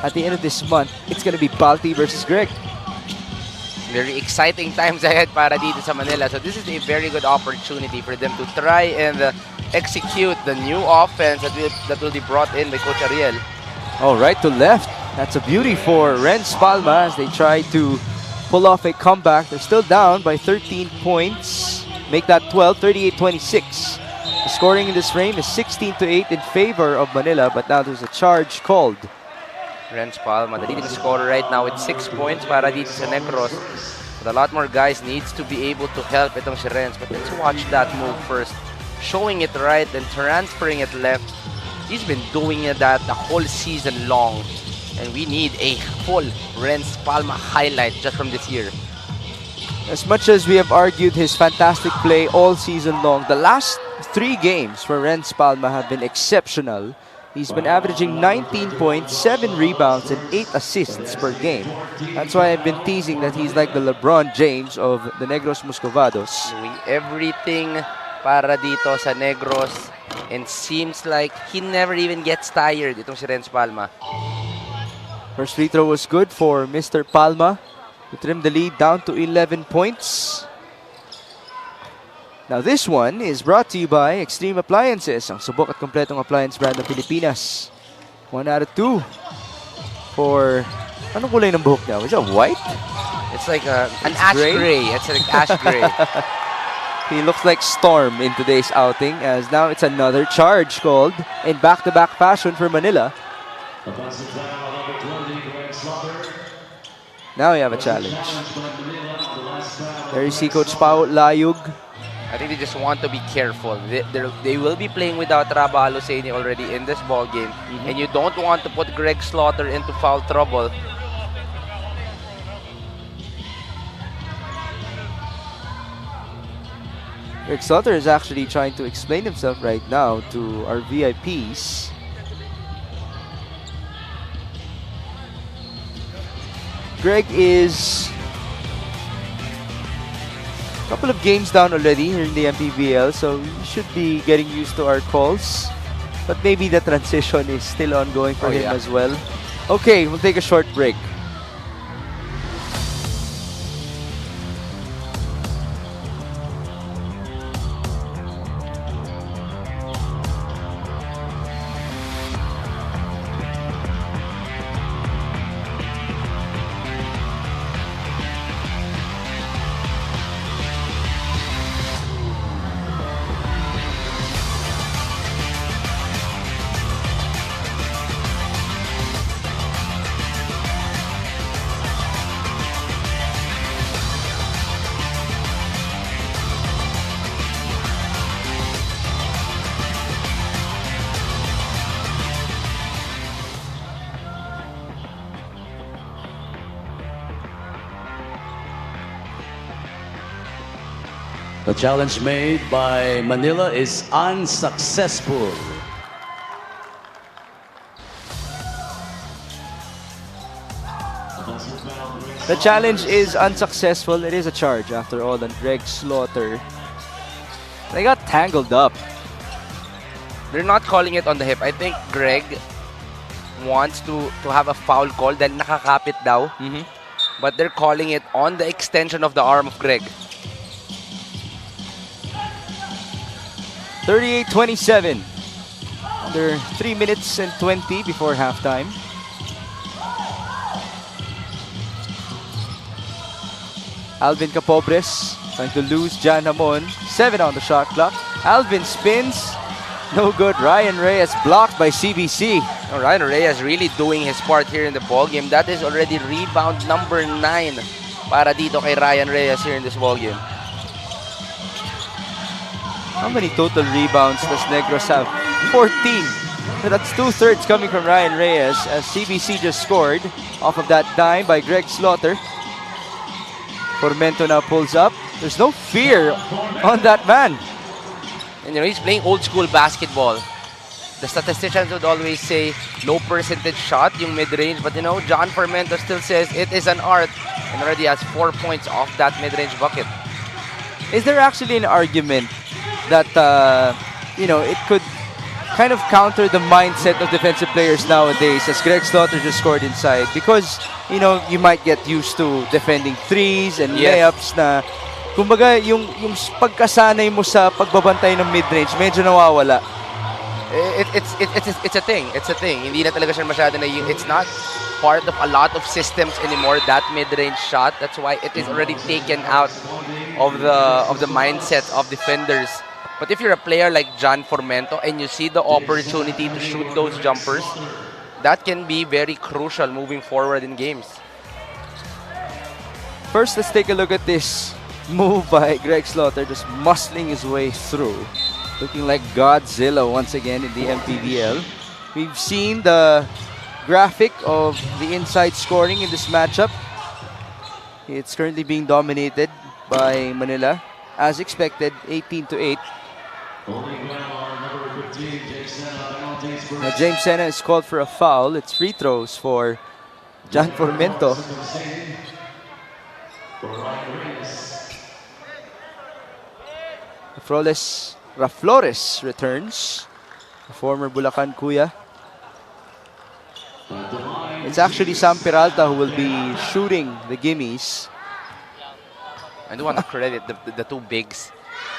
at the end of this month, it's going to be Balti versus Greg. Very exciting times ahead para dito sa Manila. So this is a very good opportunity for them to try and execute the new offense that will be brought in by Coach Ariel. Oh, right to left. That's a beauty for Renz Palma as they try to pull off a comeback. They're still down by 13 points. Make that 12, 38-26. The scoring in this frame is 16-8 in favor of Manila, but now there's a charge called. Renz Palma, the leading scorer right now with 6 points para dito sa Negros. But a lot more guys needs to be able to help itong si Renz. But let's watch that move first. Showing it right, then transferring it left. He's been doing that the whole season long. And we need a full Renz Palma highlight just from this year. As much as we have argued his fantastic play all season long, the last 3 games for Renz Palma have been exceptional. He's been averaging 19 points, 7 rebounds, and 8 assists per game. That's why I've been teasing that he's like the LeBron James of the Negros Muscovados. Doing everything para dito sa Negros, and seems like he never even gets tired, itong si Renz Palma. First free throw was good for Mr. Palma to trim the lead down to 11 points. Now this one is brought to you by Extreme Appliances, ang subok at kompletong appliance brand ng Pilipinas. 1 out of 2 for... Anong kulay ng buhok niya? Is that white? It's like an ash gray. It's like ash gray. He looks like Storm in today's outing, as now it's another charge called in back-to-back fashion for Manila. Now we have a challenge. There you see Coach Pao Layug. I think they just want to be careful. They will be playing without Raba Aluseni already in this ball game, and you don't want to put Greg Slaughter into foul trouble. Greg Slaughter is actually trying to explain himself right now to our VIPs. Greg is a couple of games down already here in the MPBL, so you should be getting used to our calls. But maybe the transition is still ongoing for him as well. Okay, we'll take a short break. The challenge made by Manila is unsuccessful. The challenge is unsuccessful. It is a charge after all on Greg Slaughter. They got tangled up. They're not calling it on the hip. I think Greg wants to have a foul call dahil nakakapit daw. But they're calling it on the extension of the arm of Greg. 38-27. Under 3 minutes and 20 before halftime. Alvin Capobres trying to lose Jan Hamon. 7 on the shot clock. Alvin spins. No good. Ryan Reyes blocked by CBC. Oh, Ryan Reyes really doing his part here in the ball game. That is already rebound number 9 para dito kay Ryan Reyes here in this ball game. How many total rebounds does Negros have? 14. So that's 2/3 coming from Ryan Reyes as CBC just scored off of that dime by Greg Slaughter. Formento now pulls up. There's no fear on that man. And you know, he's playing old school basketball. the statisticians would always say low percentage shot yung mid-range, but you know, John Formento still says it is an art and already has 4 points off that mid-range bucket. Is there actually an argument that, you know, it could kind of counter the mindset of defensive players nowadays, as Greg Slaughter just scored inside? Because, you know, you might get used to defending threes and layups na, kumbaga, yung pagkasanay mo sa pagbabantay ng mid-range, medyo nawawala. It's a thing. It's a thing. Hindi na talaga siya masyado na it's not part of a lot of systems anymore, that mid-range shot. That's why it is already taken out of the mindset of defenders. But if you're a player like John Formento and you see the opportunity to shoot those jumpers, that can be very crucial moving forward in games. First, let's take a look at this move by Greg Slaughter, just muscling his way through. Looking like Godzilla once again in the MPBL. We've seen the graphic of the inside scoring in this matchup. It's currently being dominated by Manila, as expected, 18-8. Now James Sena is called for a foul. It's free throws for John Formento. Flores returns. The former Bulacan Kuya. It's actually Sam Peralta who will be shooting the gimmies. I do want to credit the two bigs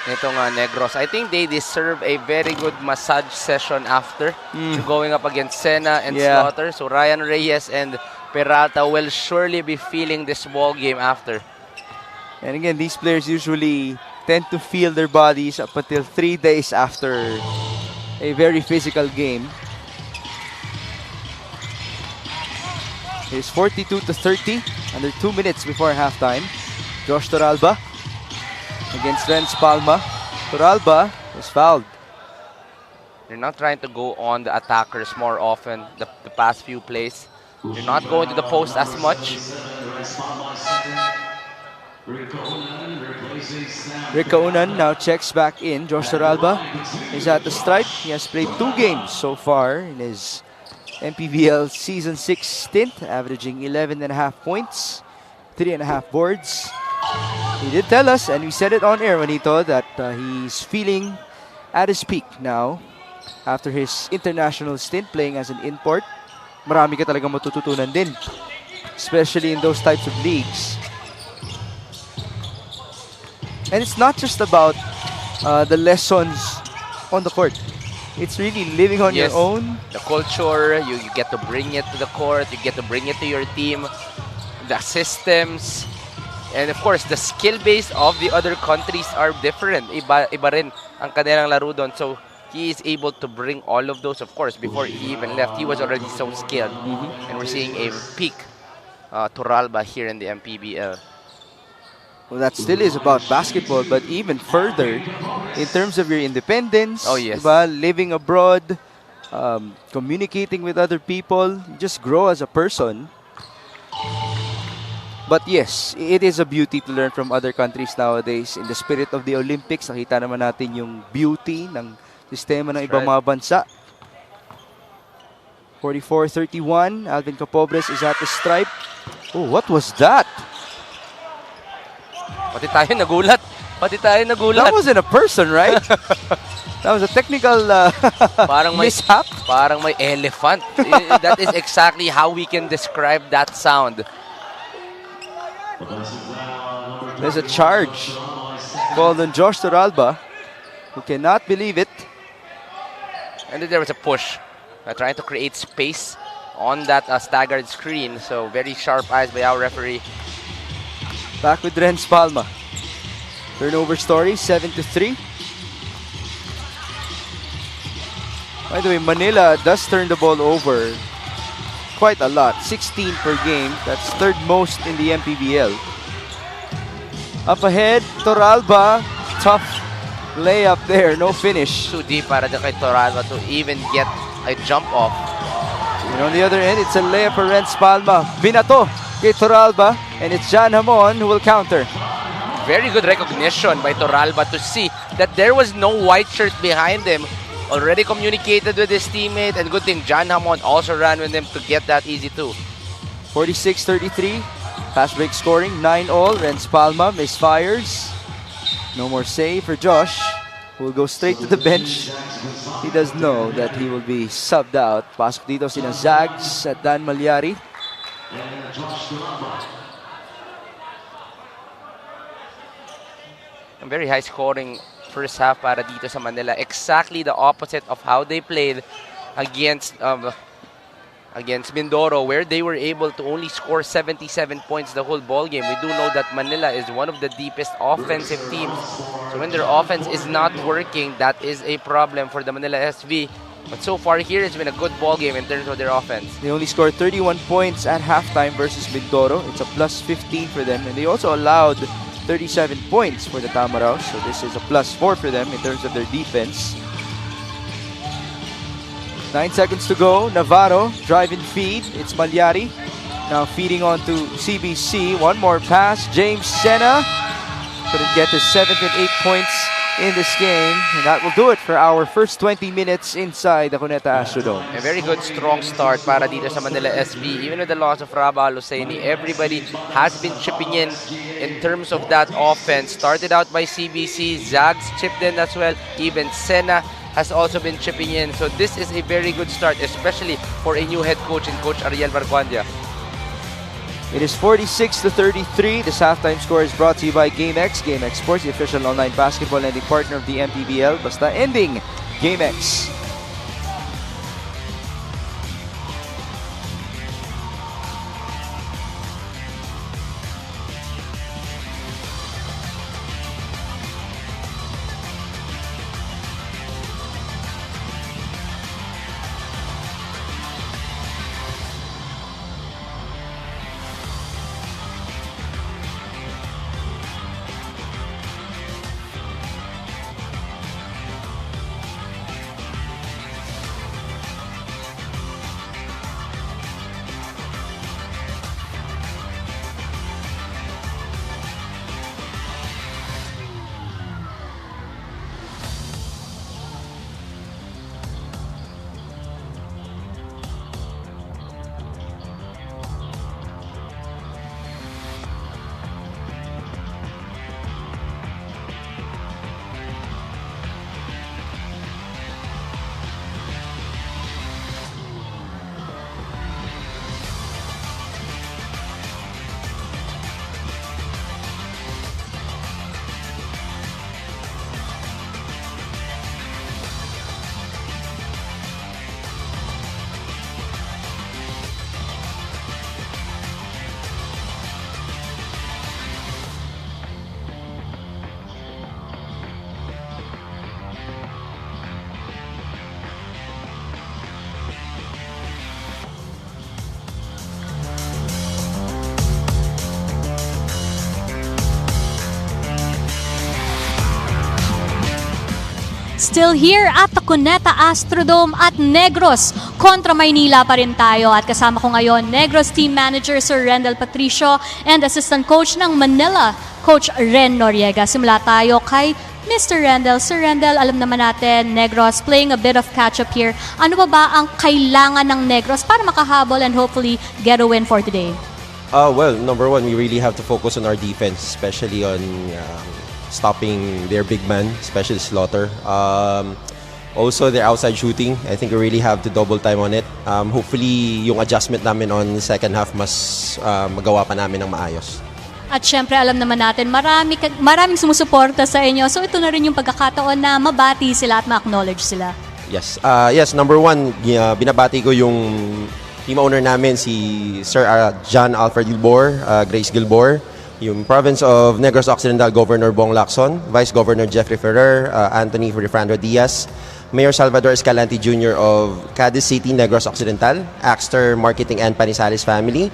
nitong Negros. I think they deserve a very good massage session after going up against Sena and Slaughter. So Ryan Reyes and Peralta will surely be feeling this ball game after. And again, these players usually tend to feel their bodies up until 3 days after a very physical game. It's 42-30, under 2 minutes before halftime. Josh Toralba against Renz Palma. Toralba was fouled. They're not trying to go on the attackers more often the past few plays. They're not going to the post as much. Rick Kaunan now checks back in. Josh Toralba is at the stripe. He has played 2 games so far in his MPBL Season 6 stint, averaging 11.5 points, 3.5 boards. He did tell us, and we said it on air, Juanito, that he's feeling at his peak now after his international stint playing as an import. Marami ka talagang matututunan din, especially in those types of leagues. And it's not just about the lessons on the court. It's really living on your own. The culture, you get to bring it to the court, you get to bring it to your team, the systems, and of course, the skill base of the other countries are different. Iba rin ang kanilang laro doon. So, he is able to bring all of those. Of course, before he even left, he was already so skilled. And we're seeing a peak Toralba here in the MPBL. Well, that still is about basketball, but even further, in terms of your independence, diba? Living abroad, communicating with other people, you just grow as a person. But yes, it is a beauty to learn from other countries nowadays. In the spirit of the Olympics, nakita naman natin yung beauty ng sistema ng ibang mga bansa. 44-31, Alvin Capobres is at the stripe. Oh, what was that? Pati tayo nagulat. That wasn't a person, right? That was a technical parang mishap. Parang may elephant. That is exactly how we can describe that sound. There's a charge called on Josh Toralba, who cannot believe it. And then there was a push. Trying to create space on that staggered screen. So very sharp eyes by our referee. Back with Renz Palma. Turnover story, 7-3. By the way, Manila does turn the ball over quite a lot. 16 per game. That's third most in the MPBL. Up ahead, Toralba. Tough layup there. No finish. Too deep para kay Toralba to even get a jump off. And on the other end, it's a layup for Renz Palma. Binato kay Toralba. And it's Jan Hamon who will counter. Very good recognition by Toralba to see that there was no white shirt behind him. already communicated with his teammate, and good thing John Hammond also ran with him to get that easy too. 46-33. Fast break scoring. 9-all. Renz Palma misfires. No more save for Josh, who will go straight to the bench. He does know that he will be subbed out. Pasok dito sina Zags at Dan Malyari. A very high scoring first half para dito sa Manila. Exactly the opposite of how they played against Mindoro, where they were able to only score 77 points the whole ball game. We do know that Manila is one of the deepest offensive teams. So when their offense is not working, that is a problem for the Manila SV. But so far here, it's been a good ball game in terms of their offense. They only scored 31 points at halftime versus Mindoro. It's a plus 15 for them. And they also allowed 37 points for the Tamaraws. So this is a plus 4 for them in terms of their defense. 9 seconds to go. Navarro, drive and feed. It's Malyari. Now feeding on to CBC. One more pass. James Sena couldn't get his 7th and 8th points in this game. And that will do it for our first 20 minutes inside the Cuneta Astrodome. A very good, strong start para dito sa Manila SV. Even with the loss of Raba Luceni, everybody has been chipping in terms of that offense. Started out by CBC. Zags chipped in as well. Even Sena has also been chipping in. So this is a very good start, especially for a new head coach in Coach Ariel Varguandia. It is 46-33. This halftime score is brought to you by GameX. GameX Sports, the official online basketball lending partner of the MPBL. Basta ending GameX. Still here at the Cuneta Astrodome at Negros kontra Maynila pa rin tayo. At kasama ko ngayon, Negros Team Manager Sir Rendel Patricio and Assistant Coach ng Manila, Coach Ren Noriega. Simula tayo kay Mr. Rendel. Sir Rendel, alam naman natin, Negros playing a bit of catch-up here. Ano ba ang kailangan ng Negros para makahabol and hopefully get a win for today? Well, number one, we really have to focus on our defense, especially on stopping their big man, especially Slaughter. Also, their outside shooting, I think we really have to double time on it. Hopefully, yung adjustment namin on second half, mas magawa pa namin ng maayos. At syempre, alam naman natin, maraming sumusuporta sa inyo. So ito na rin yung pagkakataon na mabati sila at ma-acknowledge sila. Yes. Yes, number one, binabati ko yung team owner namin, si Sir John Alfred Gilbor, Grace Gilbor, yung Province of Negros Occidental Governor Bong Lacson, Vice Governor Jeffrey Ferrer, Anthony Ferrando Diaz, Mayor Salvador Escalante Jr. of Cadiz City, Negros Occidental, Axter Marketing and Panisales Family,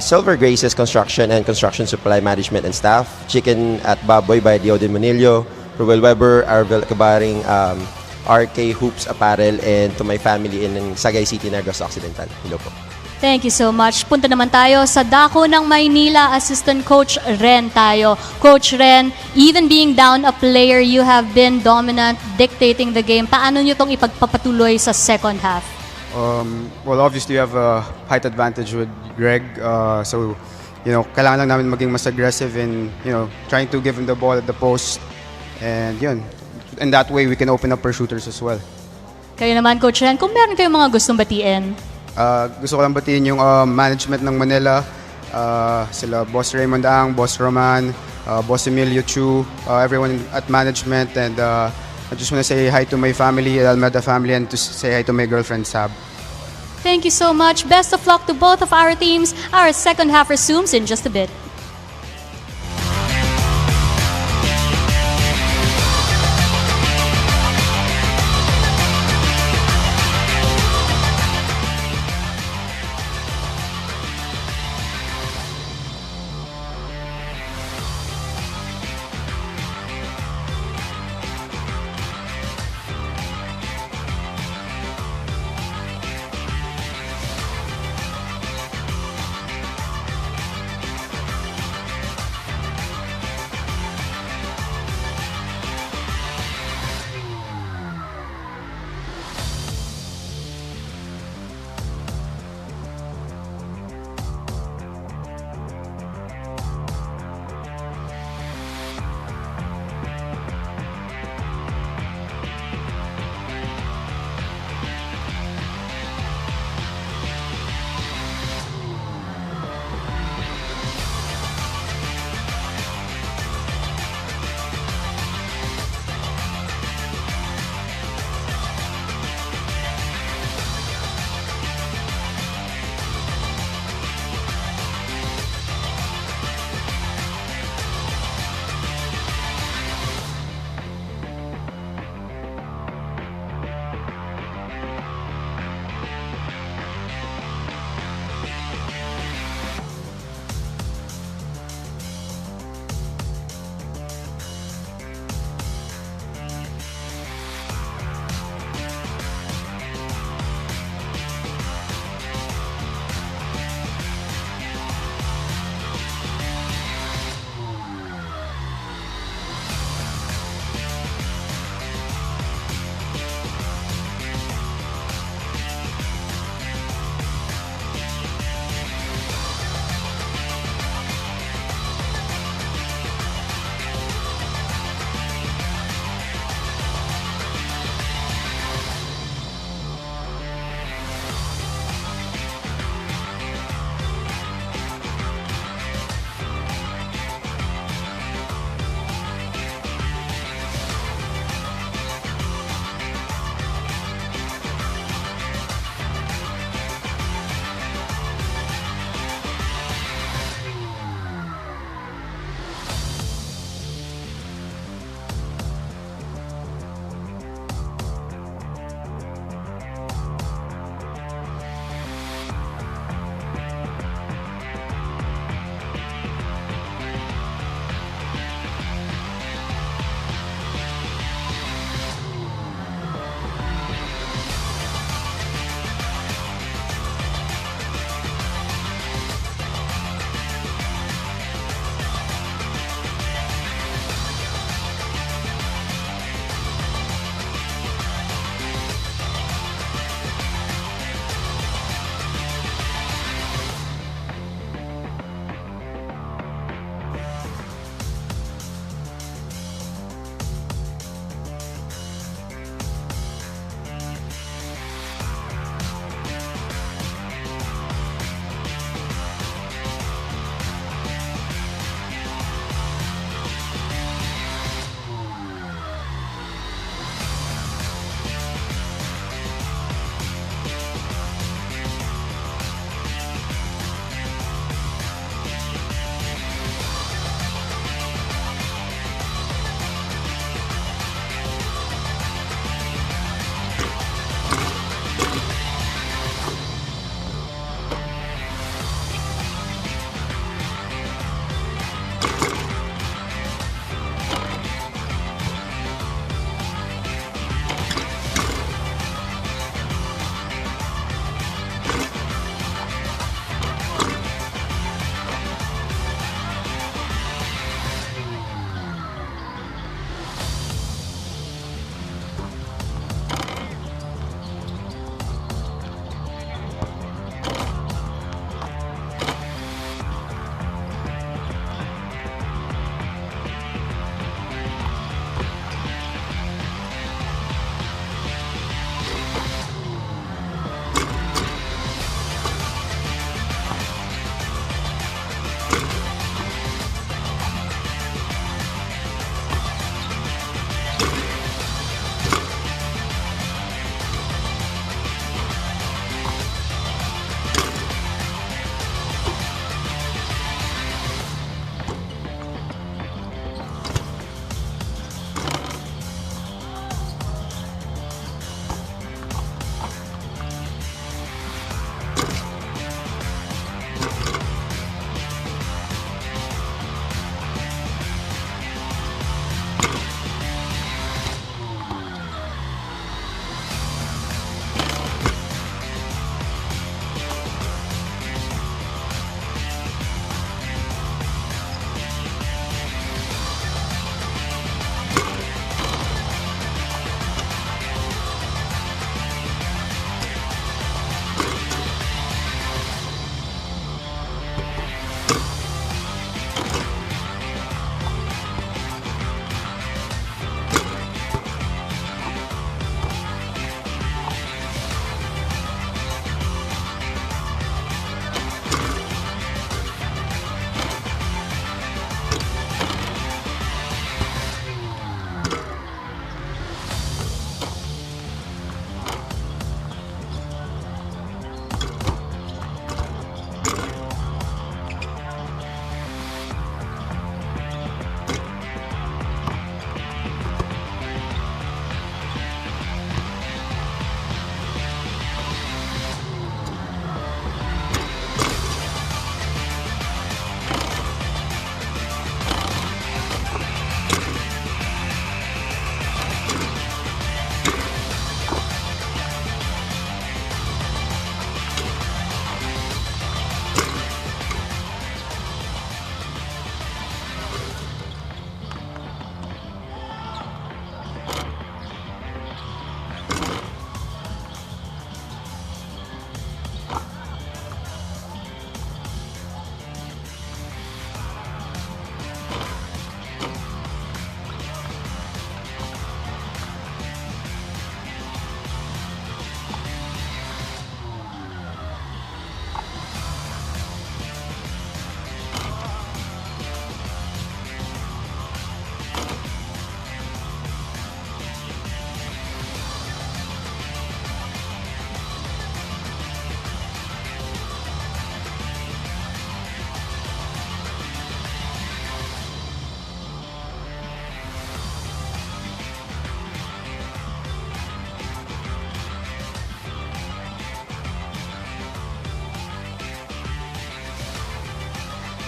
Silver Graces Construction and Construction Supply Management and Staff, Chicken at Baboy by Diodin Monillo, Ruel Weber, Arvel Cabaring, RK Hoops Apparel, and to my family in Sagay City, Negros Occidental. Hello po. Thank you so much. Punta naman tayo sa dako ng Maynila, Assistant Coach Ren tayo. Coach Ren, even being down a player, you have been dominant, dictating the game. Paano nyo itong ipagpapatuloy sa second half? Well, obviously, you have a height advantage with Greg. So, kailangan lang namin maging mas aggressive in, trying to give him the ball at the post. And yun, in that way, we can open up our shooters as well. Kayo naman, Coach Ren, kung meron kayong mga gustong batiin. Gusto ko lang batiin yung management ng Manila. Sila Boss Raymond Ang, Boss Roman, Boss Emilio Chu, everyone at management. And I just want to say hi to my family, the Almeda family, and to say hi to my girlfriend, Sab. Thank you so much. Best of luck to both of our teams. Our second half resumes in just a bit.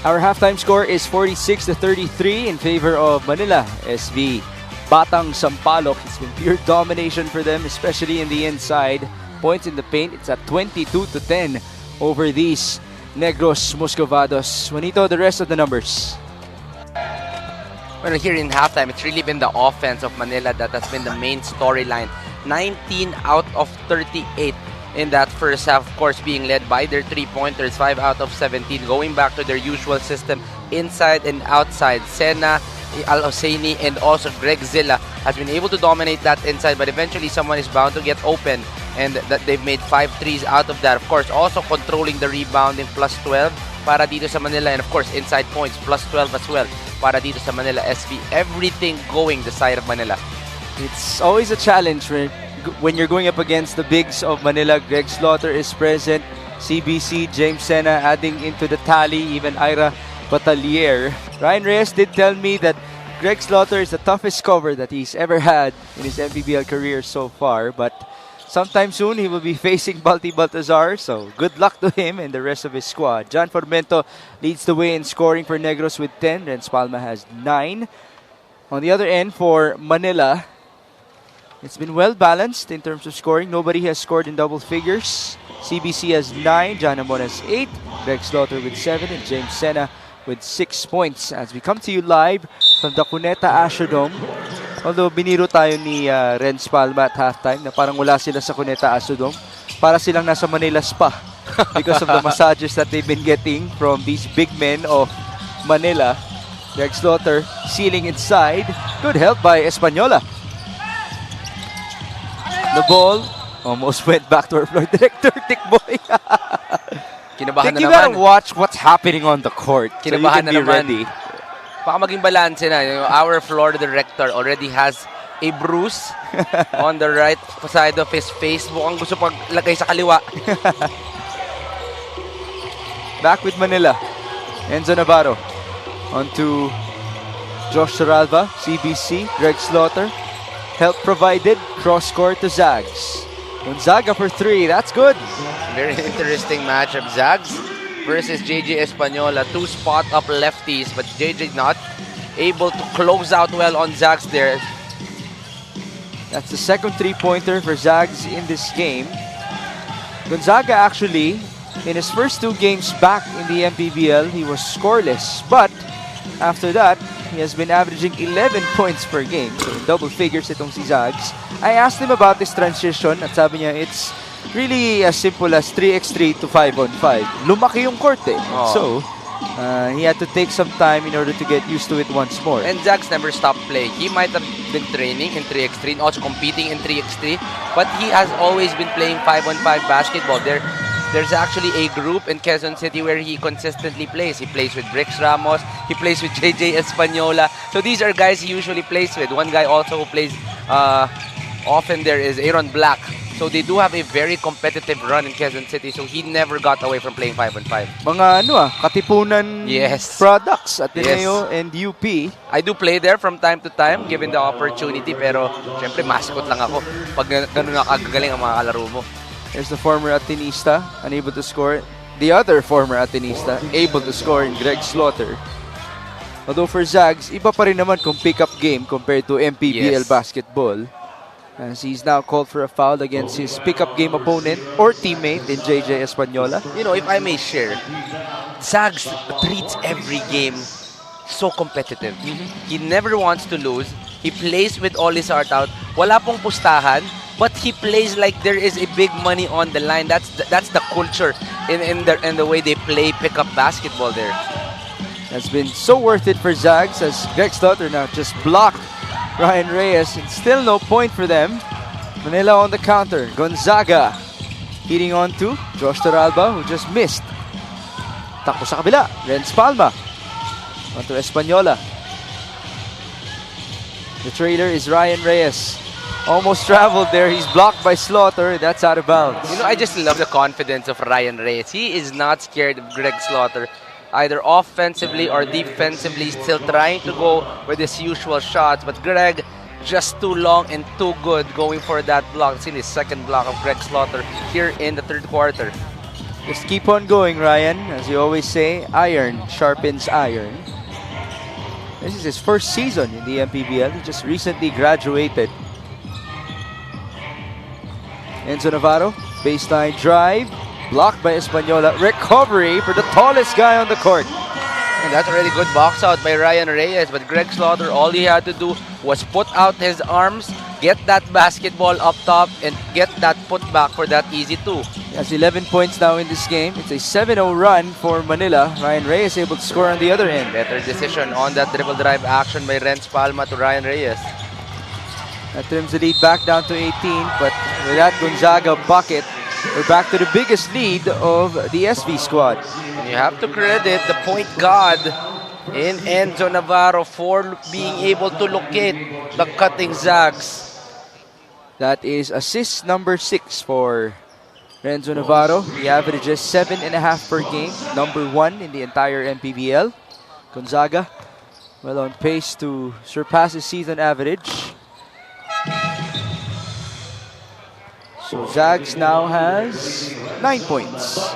Our halftime score is 46-33 in favor of Manila SV. Batang Sampaloc, it's been pure domination for them, especially in the inside. Points in the paint, it's at 22-10 over these Negros Muscovados. Juanito, the rest of the numbers. Well, here in halftime, it's really been the offense of Manila that has been the main storyline. 19 out of 38 in that first half, of course, being led by their three-pointers, 5 out of 17, going back to their usual system, inside and outside. Sena, Al-Hosseini, and also Greg Zilla has been able to dominate that inside, but eventually someone is bound to get open, and that they've made 5 threes out of that. Of course, also controlling the rebounding, plus 12 para dito sa Manila, and of course, inside points, plus 12 as well para dito sa Manila SV. Everything going the side of Manila. It's always a challenge when you're going up against the bigs of Manila. Greg Slaughter is present, CBC, James Sena adding into the tally, even Ira Batalier. Ryan Reyes did tell me that Greg Slaughter is the toughest cover that he's ever had in his MPBL career so far, but sometime soon he will be facing Balti Baltazar, so good luck to him and the rest of his squad. John Formento leads the way in scoring for Negros with 10. Renz Palma has 9. On the other end for Manila, it's been well balanced in terms of scoring. Nobody has scored in double figures. CBC has 9, John Amon has 8, Greg Slaughter with 7, and James Sena with 6 points. As we come to you live from the Cuneta Astrodome. Although biniro tayo ni Renz Palma at halftime na parang wala sila sa Cuneta Astrodome. Para silang nasa Manila Spa because of the massages that they've been getting from these big men of Manila. Greg Slaughter sealing inside. Good help by Espanola. The ball almost went back to our floor director, Tick Boy. Kinabahan Tick, na you naman. gotta watch what's happening on the court so you Kinabahan can na be naman. ready. Baka maging balanse na. Our floor director already has a bruise on the right side of his face. Mukhang gusto paglagay sa kaliwa. Back with Manila. Enzo Navarro onto Josh Saralva, CBC, Greg Slaughter. Help provided, cross court to Zags. Gonzaga for 3, that's good. Very interesting matchup. Zags versus JJ Espanola. 2 spot-up lefties, but JJ not able to close out well on Zags there. That's the second three-pointer for Zags in this game. Gonzaga actually, in his first 2 games back in the MPBL, he was scoreless. But after that, he has been averaging 11 points per game. So in double figures itong si Zags. I asked him about this transition at sabi niya it's really as simple as 3x3 to 5-on-5. Lumaki yung court eh. Oh. So he had to take some time in order to get used to it once more. And Zags never stopped playing. He might have been training in 3x3 and also competing in 3x3, but he has always been playing 5-on-5 basketball. There's actually a group in Quezon City where he consistently plays. He plays with Brix Ramos. He plays with JJ Espanola. So these are guys he usually plays with. One guy also who plays often there is Aaron Black. So they do have a very competitive run in Quezon City. So he never got away from playing 5-on-5. Mga Katipunan Yes. products, Ateneo and UP. I do play there from time to time given the opportunity. Pero syempre mascot lang ako pag ganun nakagagaling ang mga kalaro mo. There's the former Atenista, unable to score. The other former Atenista, able to score in Greg Slaughter. Although for Zags, iba pa rin naman kung pick-up game compared to MPBL Yes. basketball. As he's now called for a foul against his pick-up game opponent or teammate in JJ Espanola. You know, if I may share, Zags treats every game so competitive. He never wants to lose. He plays with all his heart out. Wala pong pustahan, but he plays like there is a big money on the line. That's the culture in the way they play pickup basketball there. That's been so worth it for Zags as Greg Slaughter now just blocked Ryan Reyes. It's still no point for them. Manila on the counter. Gonzaga heading on to Josh Toralba who just missed. Takbo sa kabila. Renz Palma onto Espanola. The trailer is Ryan Reyes. Almost traveled there. He's blocked by Slaughter. That's out of bounds. You know, I just love the confidence of Ryan Reyes. He is not scared of Greg Slaughter, either offensively or defensively, still trying to go with his usual shots. But Greg, just too long and too good going for that block. It's in his second block of Greg Slaughter here in the third quarter. Just keep on going, Ryan. As you always say, iron sharpens iron. This is his first season in the MPBL. He just recently graduated. Enzo Navarro, baseline drive, blocked by Española. Recovery for the tallest guy on the court. And that's a really good box out by Ryan Reyes. But Greg Slaughter, all he had to do was put out his arms, get that basketball up top, and get that putback for that easy two. He has 11 points now in this game. It's a 7-0 run for Manila. Ryan Reyes able to score on the other end. Better decision on that dribble drive action by Renz Palma to Ryan Reyes. That trims the lead back down to 18, but with that Gonzaga bucket, we're back to the biggest lead of the SV squad. And you have to credit the point guard in Enzo Navarro for being able to locate the cutting Zags. That is assist number 6 for Renzo Navarro. He averages 7.5 per game, number 1 in the entire MPBL. Gonzaga, well on pace to surpass his season average. So Zags now has 9 points.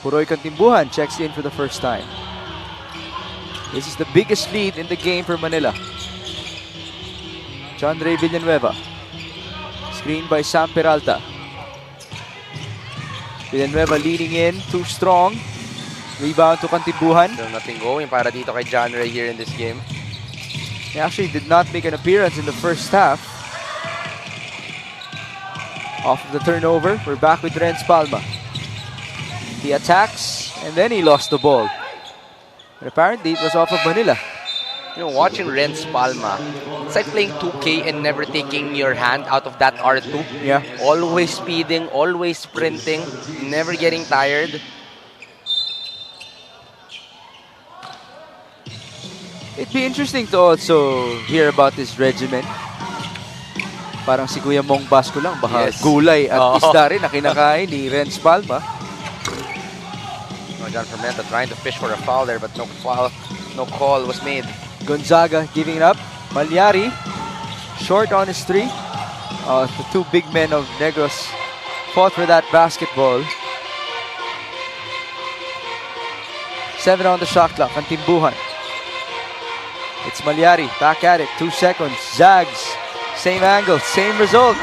Puroy Kantimbuhan checks in for the first time. This is the biggest lead in the game for Manila. John Ray Villanueva. Screen by Sam Peralta. Villanueva leading in, too strong. Rebound to Kantimbuhan. Still nothing going para dito kay John Ray here in this game. He actually did not make an appearance in the first half. Off of the turnover, we're back with Renz Palma. He attacks, and then he lost the ball. But apparently, it was off of Manila. You know, watching Renz Palma, it's like playing 2K and never taking your hand out of that R2. Yeah. Always speeding, always sprinting, never getting tired. It'd be interesting to also hear about this regimen. Parang si Kuya Mong Basco lang, baka Yes. gulay at Oo. isda rin na kinakain ni Renz Palma. No, John Fermenta trying to fish for a foul there, but no foul, no call was made. Gonzaga giving it up. Malyari, short on his 3. The two big men of Negros fought for that basketball. 7 on the shot clock, Kantimbuhan. It's Malyari, back at it, 2 seconds. Zags, same angle, same result.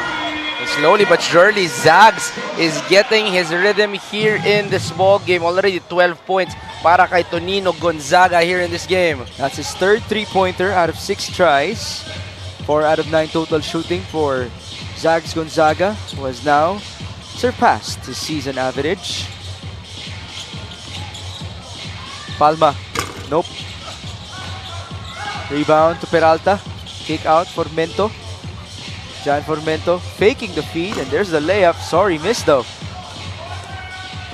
And slowly but surely, Zags is getting his rhythm here in this ball game. Already 12 points para kay Tonino Gonzaga here in this game. That's his third 3-pointer out of 6 tries. 4 out of 9 total shooting for Zags Gonzaga, who has now surpassed his season average. Palma, nope. Rebound to Peralta. Kick out for Mento. John Formento faking the feed, and there's the layup. Sorry, missed though.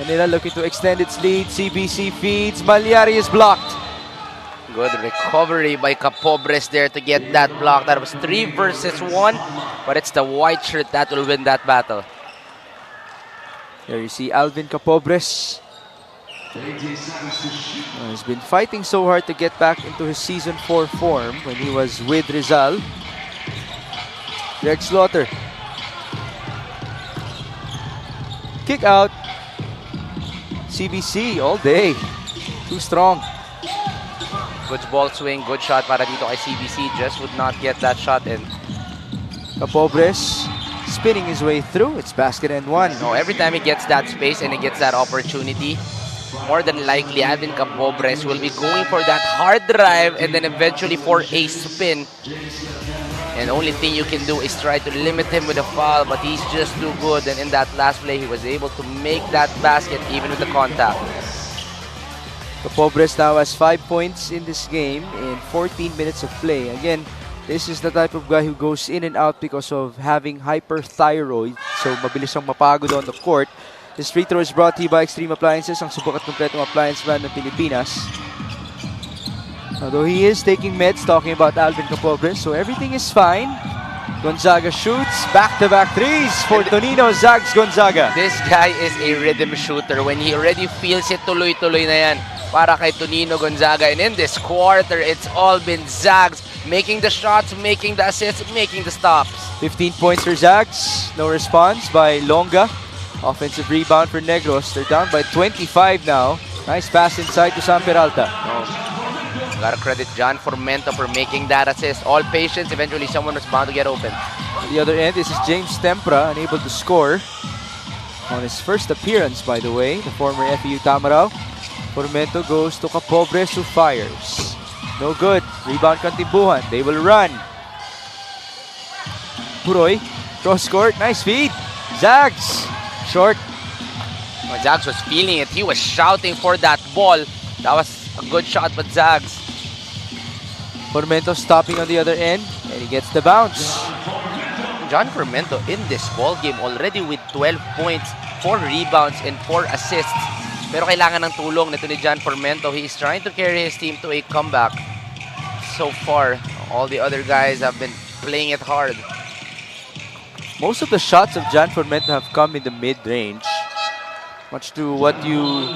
Manila looking to extend its lead. CBC feeds. Malyari is blocked. Good recovery by Capobres there to get that block. That was 3 versus 1, but it's the white shirt that will win that battle. There you see Alvin Capobres. He's been fighting so hard to get back into his season 4 form when he was with Rizal. Greg Slaughter. Kick out. CBC all day. Too strong. Good ball swing, good shot para dito kay CBC. Just would not get that shot in. Capobres spinning his way through. It's basket and 1. No, every time he gets that space and he gets that opportunity, more than likely Alvin Capobres will be going for that hard drive and then eventually for a spin. And the only thing you can do is try to limit him with a foul, but he's just too good. And in that last play, he was able to make that basket even with the contact. Capobres now has 5 points in this game in 14 minutes of play. Again, this is the type of guy who goes in and out because of having hyperthyroid. So mabilis siyang mapagod on the court. This free throw is brought to you by Extreme Appliances, ang subok at kompletong appliance brand ng Pilipinas. Although he is taking meds, talking about Alvin Capobres, so everything is fine. Gonzaga shoots, back-to-back threes for Tonino Zags Gonzaga. This guy is a rhythm shooter. When he already feels it, tuloy-tuloy na yan para kay Tonino Gonzaga. And in this quarter, it's all been Zags making the shots, making the assists, making the stops. 15 points for Zags. No response by Longa. Offensive rebound for Negros. They're down by 25 now. Nice pass inside to Sam Peralta. Gotta credit John Formento for making that assist. All patience, eventually someone was bound to get open. On the other end, this is James Tempra, unable to score. On his first appearance, by the way, the former FEU Tamarao. Formento goes to Capobres, who fires. No good. Rebound Kantimbuhan. They will run. Puroy, cross court, nice feed. Zags, short. When Zags was feeling it, he was shouting for that ball. That was a good shot, but Zags. Formento stopping on the other end, and he gets the bounce. John Formento in this ball game already with 12 points, 4 rebounds, and 4 assists. Pero kailangan ng tulong nito ni John Formento. He is trying to carry his team to a comeback. So far, all the other guys have been playing it hard. Most of the shots of John Formento have come in the mid-range. Much to what you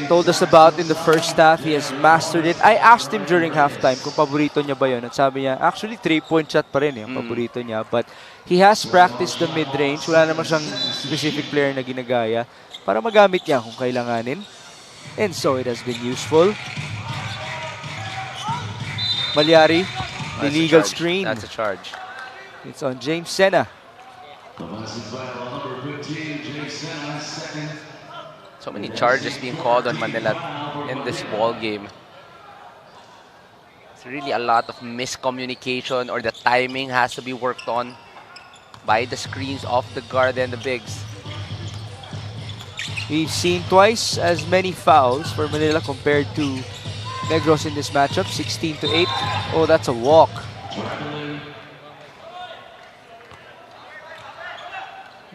told us about in the first half, he has mastered it. I asked him during halftime kung paborito niya ba yun. At sabi niya, actually 3-point shot pa rin yung paborito niya. But he has practiced the mid-range. Wala naman siyang specific player na ginagaya para magamit niya kung kailanganin. And so it has been useful. Malyari, the legal screen. That's a charge. It's on James Sena. So many charges being called on Manila in this ball game. It's really a lot of miscommunication, or the timing has to be worked on by the screens of the guard and the bigs. We've seen twice as many fouls for Manila compared to Negros in this matchup, 16-8. Oh, that's a walk.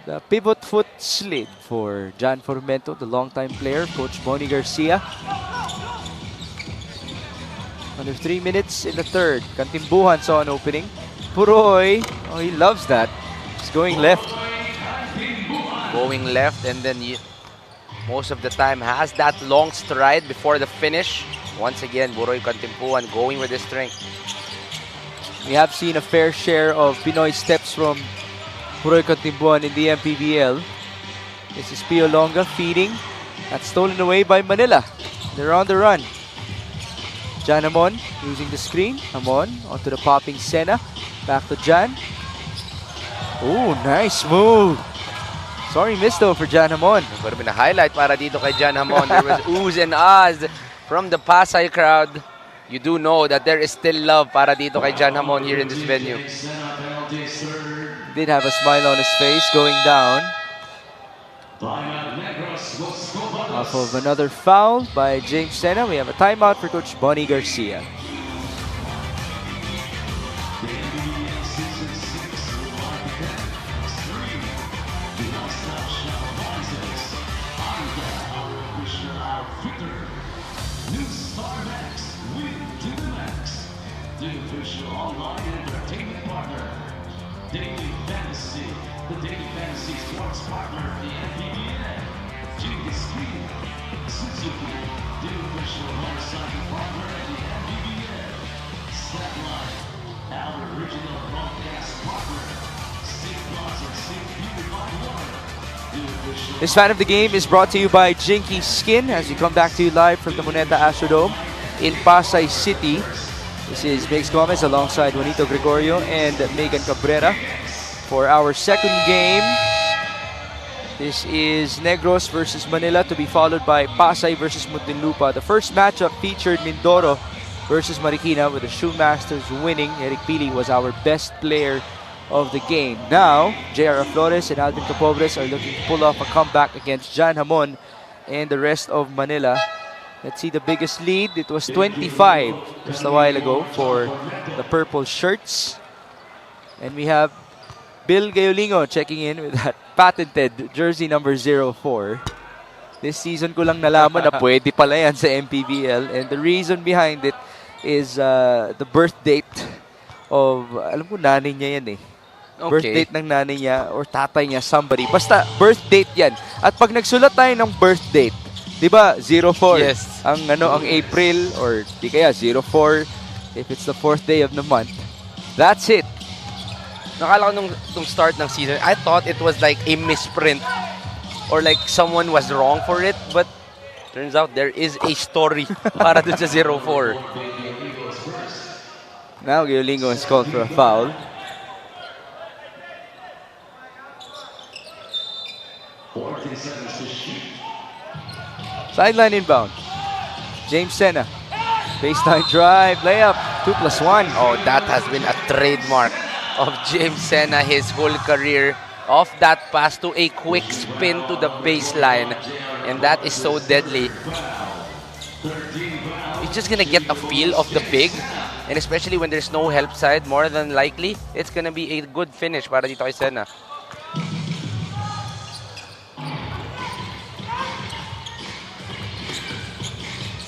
The pivot foot slid for John Formento, the longtime player, Coach Bonnie Garcia. Under 3 minutes in the third. Kantimbuhan saw an opening. Puroy, oh, he loves that. He's going left. Going left, and then most of the time has that long stride before the finish. Once again, Buroy Kantimpuan going with his strength. We have seen a fair share of Pinoy steps from Buroy Kantimpuan in the MPBL. This is Pio Longa feeding. That's stolen away by Manila. They're on the run. Jan Hamon using the screen. Hamon onto the popping Sena. Back to Jan. Oh, nice move. Sorry, miss though for Jan Hamon. It would have been a highlight para dito kay Jan Hamon. There was oohs and ahs from the Pasay crowd. You do know that there is still love para dito kay Jan Hamon here in this venue. Did have a smile on his face going down. Off of another foul by James Sena. We have a timeout for Coach Bonnie Garcia. This fan of the game is brought to you by Jinky Skin as we come back to you live from the Moneta Astrodome in Pasay City. This is Migs Gomez alongside Juanito Gregorio and Megan Cabrera for our second game. This is Negros versus Manila, to be followed by Pasay versus Muntinlupa. The first matchup featured Mindoro versus Marikina, with the Shoemasters winning. Eric Pili was our best player of the game. Now, J.R. Flores and Alvin Capobres are looking to pull off a comeback against Jan Hamon and the rest of Manila. Let's see the biggest lead. It was 25 just a while ago for the purple shirts. And we have Bill Gayolingo checking in with that patented jersey number 04. This season ko lang nalaman na pwede pala yan sa MPBL. And the reason behind it is the birth date of, alam ko nanay niya yan eh. Birth date ng nanay niya or tatay niya, somebody. Basta birth date yan. At pag nagsulat tayo ng birth date, di ba 04? Yes. Ang April, or di kaya 04 if it's the 4th day of the month. That's it. Nakala ko nung start ng season, I thought it was like a misprint or like someone was wrong for it, but turns out there is a story para dun sa 0-4. Now Giolingo is called for a foul. Sideline inbound. James Sena. Baseline drive, layup, 2+1. Oh, that has been a trademark of James Sena his whole career. Off that pass to a quick spin to the baseline. And that is so deadly. He's just gonna get a feel of the big. And especially when there's no help side, more than likely, it's gonna be a good finish para dito kay Sena.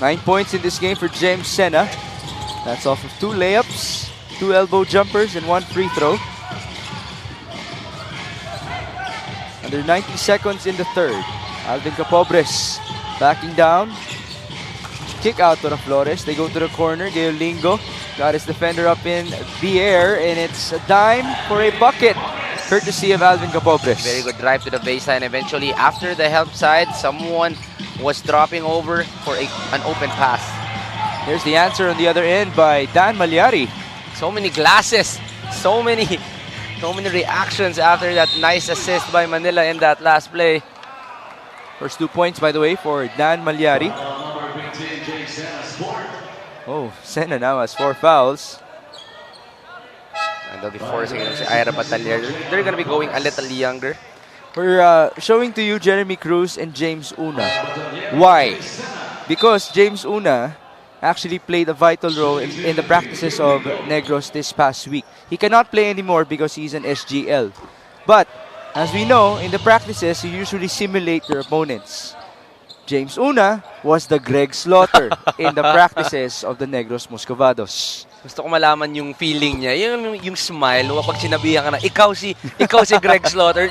Nine points in this game for James Sena. That's off of 2 layups, 2 elbow jumpers, and 1 free throw. Under 90 seconds in the third. Alvin Capobres backing down. Kick out to Flores. They go to the corner. Giolingo got his defender up in the air, and it's a dime for a bucket, courtesy of Alvin Capobres. Very good drive to the baseline. Eventually, after the help side, someone was dropping over for an open pass. Here's the answer on the other end by Dan Malyari. So many glasses, so many reactions after that nice assist by Manila in that last play. First 2 points, by the way, for Dan Malyari. Oh, Sena now has 4 fouls. And they'll be forcing him to Ira Batalier. They're going to be going a little younger. We're showing to you Jeremy Cruz and James Una. Why? Because James Una actually played a vital role in the practices of Negros this past week. He cannot play anymore because he's an SGL. But, as we know, in the practices, you usually simulate your opponents. James Una was the Greg Slaughter in the practices of the Negros Moscovados. Gusto ko malaman yung feeling niya, yung smile, pag sinabihan ka na, ikaw si Greg Slaughter.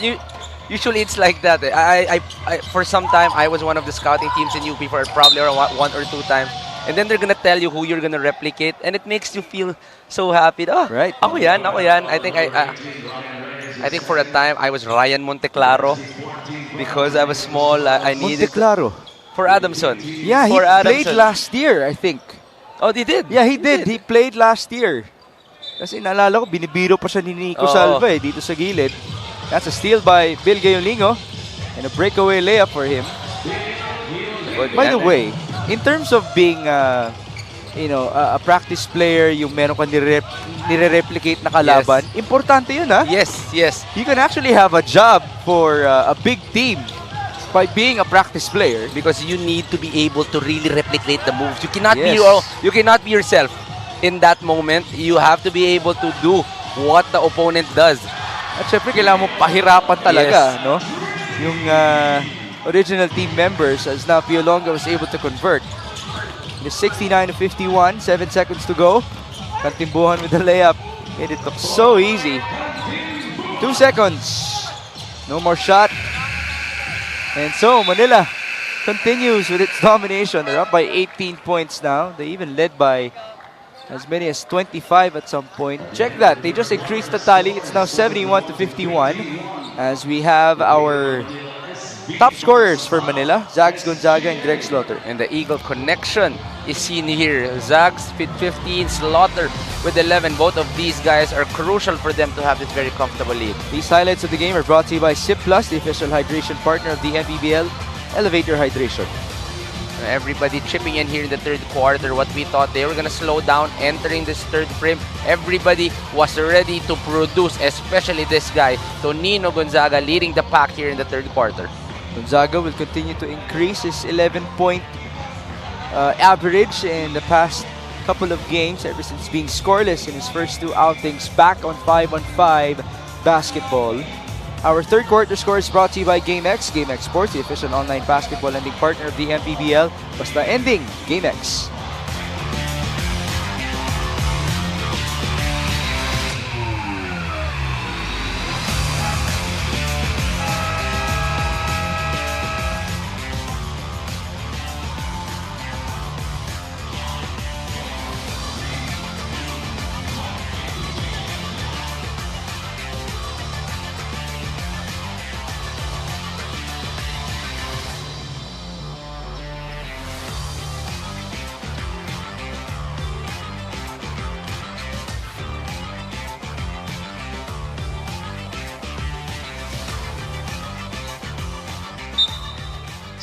Usually it's like that. I for some time, I was one of the scouting teams in UP for probably around 1 or 2 times. And then they're gonna tell you who you're gonna replicate, and it makes you feel so happy. Oh, right. Ako yan. I think for a time I was Ryan Monteclaro because I was small. I needed Monteclaro. For Adamson. Yeah, he for played Adamson. last year, I think. Oh, he did? Yeah, he did. He played last year. Kasi naalala ko, binibiro pa siya ni Nico Salva dito sa gilid. That's a steal by Bill Giolingo and a breakaway layup for him. By the way, in terms of being a practice player, yung meron ka nire-replicate na kalaban, importante yun, ha? Yes. You can actually have a job for a big team by being a practice player. Because you need to be able to really replicate the moves. You cannot be yourself in that moment. You have to be able to do what the opponent does. At syempre, kailangan mo pahirapan talaga, no? Yung original team members, as now Piolonga was able to convert. It is 69-51, 7 seconds to go. Kantimbuhan with the layup. And it looks so easy. 2 seconds. No more shot. And so, Manila continues with its domination. They're up by 18 points now. They even led by as many as 25 at some point. Check that. They just increased the tally. It's now 71-51 as we have our top scorers for Manila, Zags Gonzaga and Greg Slaughter. And the Eagle connection is seen here. Zags with 15, Slaughter with 11. Both of these guys are crucial for them to have this very comfortable lead. These highlights of the game are brought to you by Sip Plus, the official hydration partner of the MPBL. Elevate your hydration. Everybody chipping in here in the third quarter. What we thought they were going to slow down entering this third frame. Everybody was ready to produce, especially this guy, Tonino Gonzaga, leading the pack here in the third quarter. Gonzaga will continue to increase his 11-point average in the past couple of games ever since being scoreless in his first 2 outings, back on 5-on-5 basketball. Our third quarter score is brought to you by GameX. GameX Sports, the official online basketball lending partner of the MPBL. Basta ending, GameX.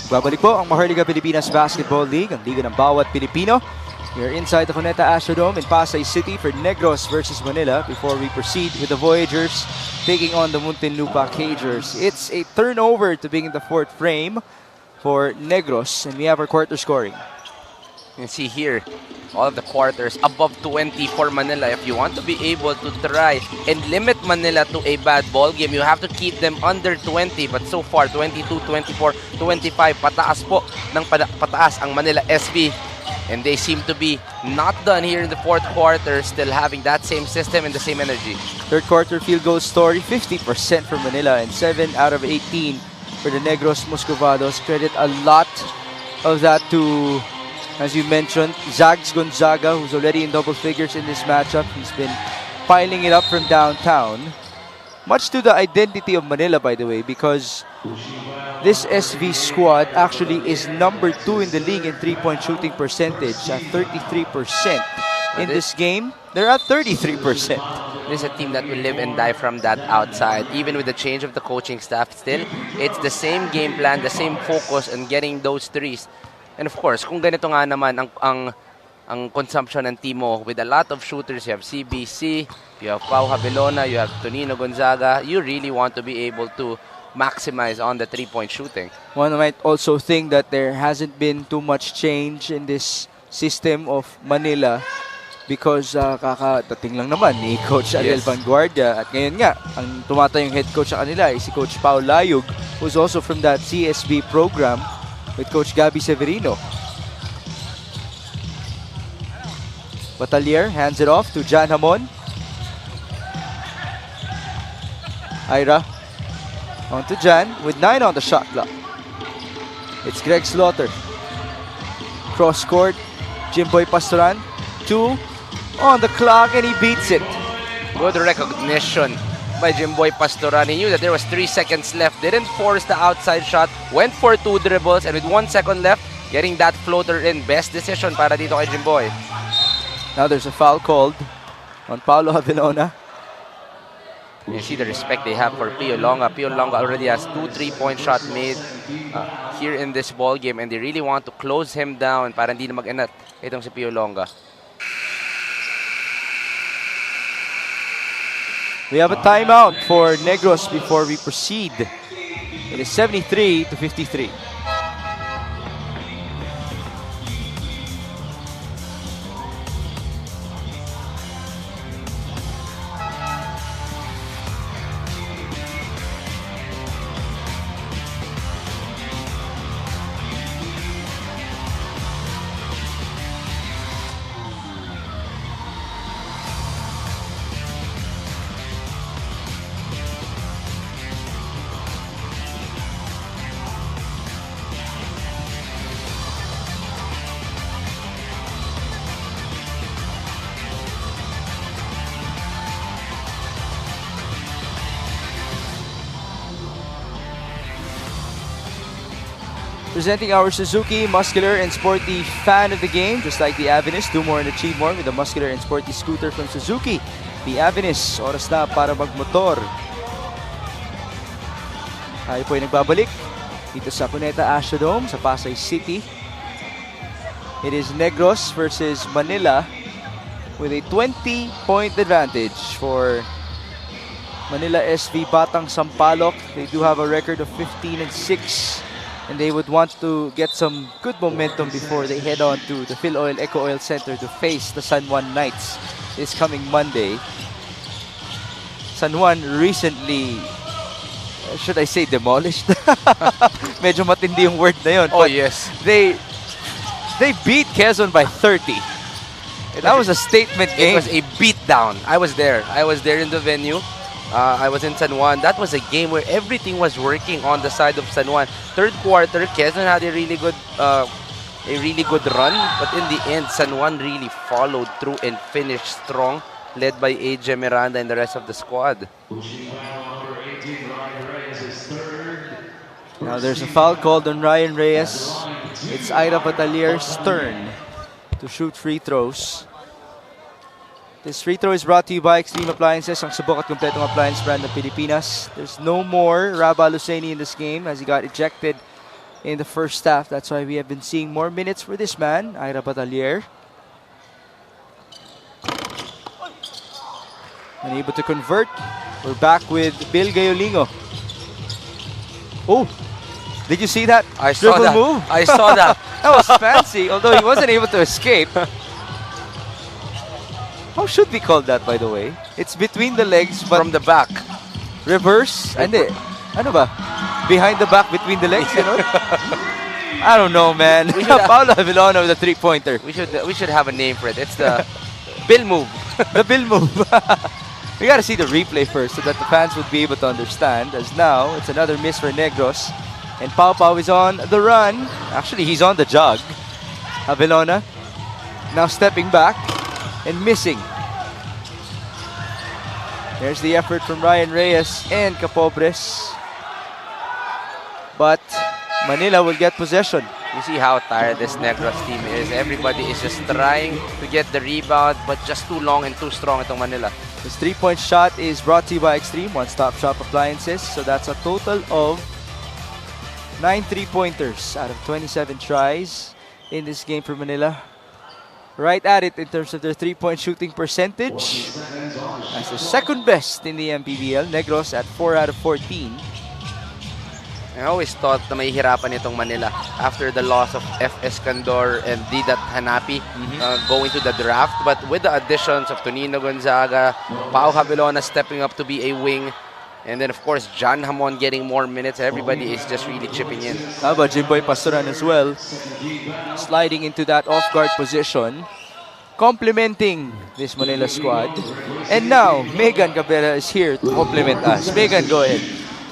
Babalik po ang Maharlika Pilipinas Basketball League, ang liga ng bawat Pilipino. We're inside the Cuneta Astrodome in Pasay City for Negros versus Manila before we proceed with the Voyagers taking on the Muntinlupa Cagers. It's a turnover to begin the fourth frame for Negros, and we have our quarter scoring. You can see here, all of the quarters above 20 for Manila. If you want to be able to try and limit Manila to a bad ball game, you have to keep them under 20. But so far, 22, 24, 25, pataas po ng pataas ang Manila SB. And they seem to be not done here in the fourth quarter, still having that same system and the same energy. Third quarter field goal story, 50% for Manila and 7 out of 18 for the Negros Muscovados. Credit a lot of that to, as you mentioned, Zags Gonzaga, who's already in double figures in this matchup. He's been piling it up from downtown. Much to the identity of Manila, by the way, because this SV squad actually is number 2 in the league in three-point shooting percentage at 33%. In this game, they're at 33%. This is a team that will live and die from that outside. Even with the change of the coaching staff still, it's the same game plan, the same focus on getting those threes. And of course, kung ganito nga naman ang consumption ng team mo, with a lot of shooters, you have CBC, you have Pau Habilona, you have Tonino Gonzaga, you really want to be able to maximize on the three-point shooting. One might also think that there hasn't been too much change in this system of Manila because kakadating lang naman ni Coach Ariel Vanguardia. At ngayon nga, ang tumatayong head coach sa kanila ay si Coach Paul Layug, who's also from that CSB program with Coach Gabby Severino. Batalier hands it off to Jan Hamon. Ira on to Jan with 9 on the shot clock. It's Greg Slaughter. Cross court, Jimboy Pastoran. 2 on the clock and he beats it. Good recognition by Jimboy Pastoran. He knew that there was 3 seconds left. Didn't force the outside shot. Went for 2 dribbles and with 1 second left, getting that floater in. Best decision para dito kay Jimboy. Now there's a foul called on Paulo Havilona. You see the respect they have for Pio Longa. Pio Longa already has 2 3-point shots made here in this ball game, and they really want to close him down para hindi na mag-inat itong si Pio Longa. We have a timeout for Negros before we proceed. It is 73-53. Presenting our Suzuki muscular and sporty fan of the game, just like the Avenus, do more and achieve more with the muscular and sporty scooter from Suzuki. The Avenus, oras na para magmotor. Tayo po ay nagbabalik dito sa Cuneta Astrodome sa Pasay City. It is Negros versus Manila with a 20-point advantage for Manila SV Batang Sampaloc. They do have a record of 15-6. And they would want to get some good momentum before they head on to the Phil Oil Eco Oil Center to face the San Juan Knights this coming Monday. San Juan recently, should I say demolished? Medyo matindi yung word na yun. Oh yes. They beat Quezon by 30. That was a statement game. It was a beatdown. I was there in the venue. I was in San Juan. That was a game where everything was working on the side of San Juan. Third quarter, Quezon had a really good run, but in the end, San Juan really followed through and finished strong, led by AJ Miranda and the rest of the squad. Now there's a foul called on Ryan Reyes. It's Ira Batalier's turn to shoot free throws. This free throw is brought to you by Extreme Appliances, ang subok at kumpletong appliance brand ng Pilipinas. There's no more Raba Luceni in this game as he got ejected in the first half. That's why we have been seeing more minutes for this man, Ira Batalier. Unable to convert. We're back with Bill Gayolingo. Oh, did you see that? I saw dribble that. move? I saw that. That was fancy, although he wasn't able to escape. How should we call that, by the way? It's between the legs, but From the back. reverse. Hindi. Ano ba? Behind the back, between the legs, you know? I don't know, man. Paolo Avellano with a three-pointer. We should have a name for it. It's the Bill move. The Bill move. We gotta see the replay first so that the fans would be able to understand. As now, it's another miss for Negros. And Pau Pau is on the run. Actually, he's on the jog. Avellona now stepping back and missing. There's the effort from Ryan Reyes and Capobres. But Manila will get possession. You see how tired this Negros team is. Everybody is just trying to get the rebound, but just too long and too strong itong Manila. This three-point shot is brought to you by Extreme One-Stop Shop Appliances. So that's a total of 9 three-pointers out of 27 tries in this game for Manila. Right at it in terms of their three-point shooting percentage. That's the second best in the MPBL. Negros at 4 out of 14. I always thought na may hirapan itong Manila after the loss of F.S. Candor and Didat Hanapi going to the draft. But with the additions of Tonino Gonzaga, Pau Avellona stepping up to be a wing, and then of course John Hamon getting more minutes, everybody is just really chipping in. How about Jimboy Pastoran as well? Sliding into that off-guard position, complementing this Manila squad. And now, Megan Cabrera is here to complement us. Megan, go ahead.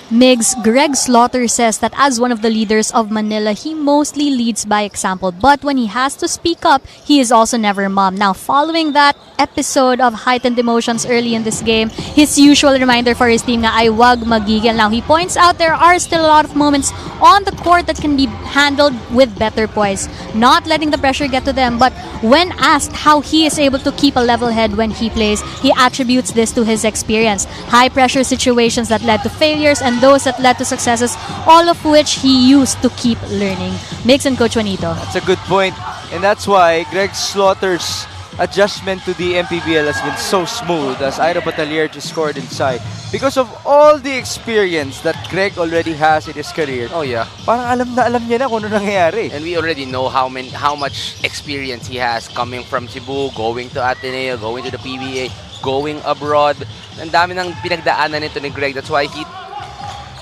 Migs, Greg Slaughter says that as one of the leaders of Manila, he mostly leads by example. But when he has to speak up, he is also never mum. Now, following that episode of heightened emotions early in this game, his usual reminder for his team na ay wag magigil. Now, he points out there are still a lot of moments on the court that can be handled with better poise. Not letting the pressure get to them, but when asked how he is able to keep a level head when he plays, he attributes this to his experience. High pressure situations that led to failures and those that led to successes, all of which he used to keep learning. Mix and Coach Juanito. That's a good point. And that's why Greg Slaughter's adjustment to the MPBL has been so smooth as Ira Batalier just scored inside. Because of all the experience that Greg already has in his career. Oh yeah. Parang alam niya na kung ano nangyayari. And we already know how much experience he has coming from Cebu, going to Ateneo, going to the PBA, going abroad. Ang dami ng pinagdaanan nito ni Greg. That's why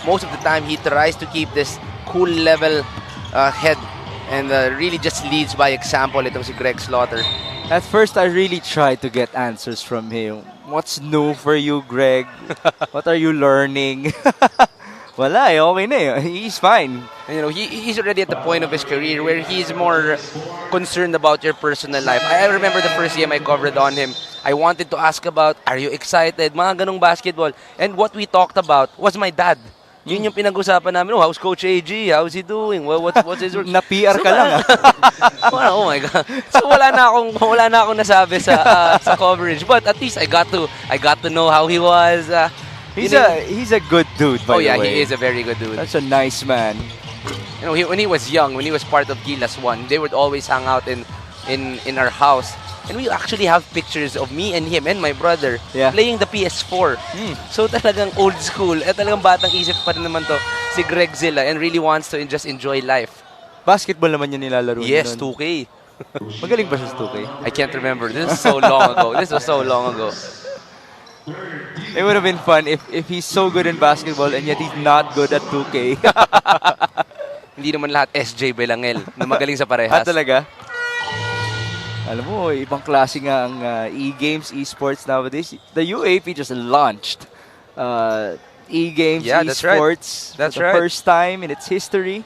most of the time he tries to keep this cool level head and really just leads by example itong si Greg Slaughter. At first, I really tried to get answers from him. What's new for you, Greg? What are you learning? Wala eh, okay na eh. He's fine. And, you know, he's already at the point of his career where he's more concerned about your personal life. I remember the first game I covered on him. I wanted to ask about, are you excited? Mga ganong basketball. And what we talked about was my dad. Yun yung pinag-usapan namin. Oh, how's Coach AG? How's he doing? What's his work? Na-PR ka lang. Oh my God. So wala na akong nasabi sa coverage. But at least I got to know how he was. He's a good dude, by the way. Oh yeah, he is a very good dude. That's a nice man. You know, when he was young, when he was part of Gilas 1, they would always hang out in our house. And we actually have pictures of me and him and my brother playing the PS4. So talagang old school. Talagang batang isip pa rin naman to si Greg Zilla and really wants to just enjoy life. Basketball naman yung nilalaro niya Yes, nun. 2K. Magaling ba siya sa 2K? I can't remember. This is so long ago. This was so long ago. It would have been fun if he's so good in basketball and yet he's not good at 2K. Hindi naman lahat SJ Belangel na magaling sa parehas. Talaga? Alam mo, ibang klase nga ang e-games, e-sports nowadays. The UAP just launched e-games, e-sports That's for the first time in its history.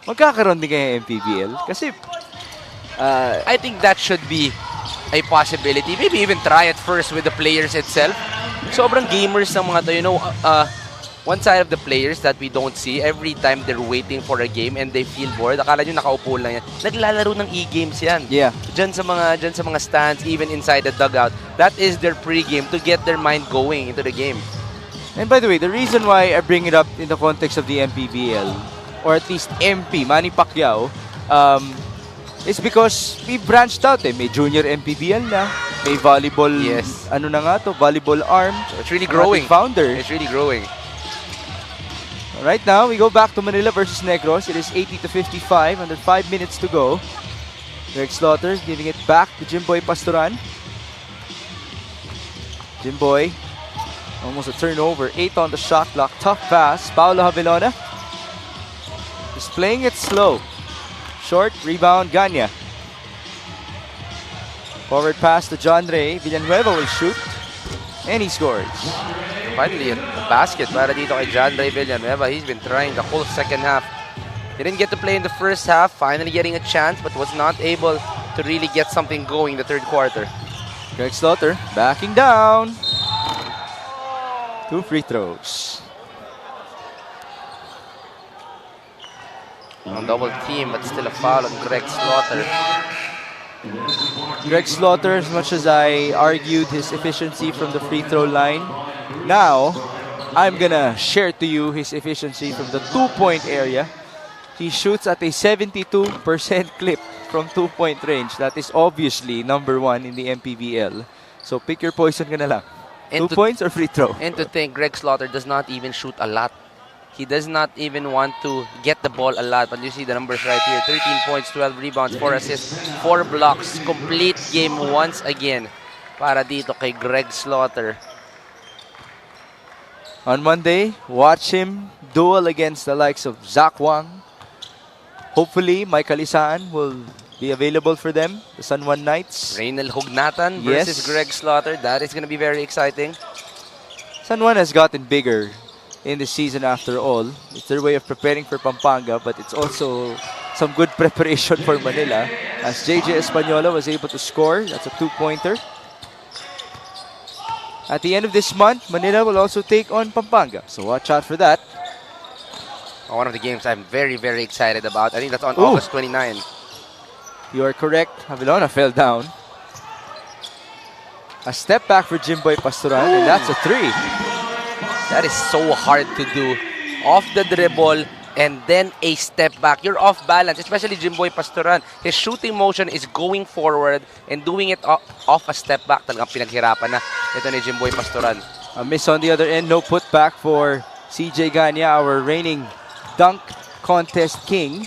Magkakaroon din kaya MPBL? Kasi I think that should be a possibility. Maybe even try it first with the players itself. Sobrang gamers ng mga to, you know, one side of the players that we don't see every time they're waiting for a game and they feel bored. Akala nyo nakaupo lang yan. Naglalaro ng e-games yan. Yeah. Diyan sa mga stands, even inside the dugout. That is their pre-game to get their mind going into the game. And by the way, the reason why I bring it up in the context of the MPBL, or at least MP, Manny Pacquiao, is because we branched out eh. May junior MPBL na, may volleyball, Yes. ano na nga to, volleyball arm. It's really ang growing. ating founder. It's really growing. Right now, we go back to Manila versus Negros. It is 80-55, under 5 minutes to go. Greg Slaughter giving it back to Jimboy Pastoran. Jimboy, almost a turnover. 8 on the shot clock. Tough pass. Paolo Javelona is playing it slow. Short rebound, Ganya. Forward pass to John Ray. Villanueva will shoot. And he scores. Finally, a basket para dito kay John Ray Villanueva. He's been trying the whole second half. Didn't get to play in the first half. Finally getting a chance, but was not able to really get something going in the third quarter. Greg Slaughter backing down. 2 free throws. On double team, but still a foul on Greg Slaughter. Greg Slaughter, as much as I argued his efficiency from the free throw line, now I'm gonna share to you his efficiency from the 2-point area. He shoots at a 72% clip from 2-point range. That is obviously number 1 in the MPBL. So pick your poison ka na lang. And 2 points or free throw? And to think, Greg Slaughter does not even shoot a lot. He does not even want to get the ball a lot. But you see the numbers right here. 13 points, 12 rebounds, 4 assists, 4 blocks. Complete game once again para dito kay Greg Slaughter. On Monday, watch him duel against the likes of Zach Wang. Hopefully, Mike Alisaan will be available for them, the San Juan Knights. Reynel Hugnatan versus Yes. Greg Slaughter. That is going to be very exciting. San Juan has gotten bigger in the season after all. It's their way of preparing for Pampanga, but it's also some good preparation for Manila, as JJ Española was able to score. That's a 2-pointer. At the end of this month, Manila will also take on Pampanga, so watch out for that. One of the games I'm very, very excited about. I think that's on Ooh. August 29. You are correct. Javelona fell down. A step back for Jimboy Pastoran, and that's a 3. That is so hard to do. Off the dribble and then a step back. You're off balance, especially Jimboy Pastoran. His shooting motion is going forward and doing it off a step back. Talagang pinaghirapan na ito ni Jimboy Pastoran. A miss on the other end. No putback for CJ Ganya, our reigning dunk contest king.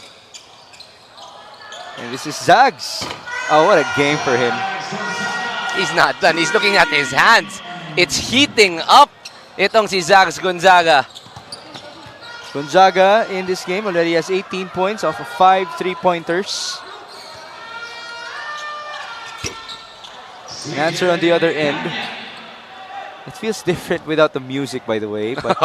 And this is Zags. Oh, what a game for him. He's not done. He's looking at his hands. It's heating up. Itong si Zags Gonzaga. Gonzaga in this game already has 18 points off of 5 3-pointers. An answer on the other end. It feels different without the music, by the way, but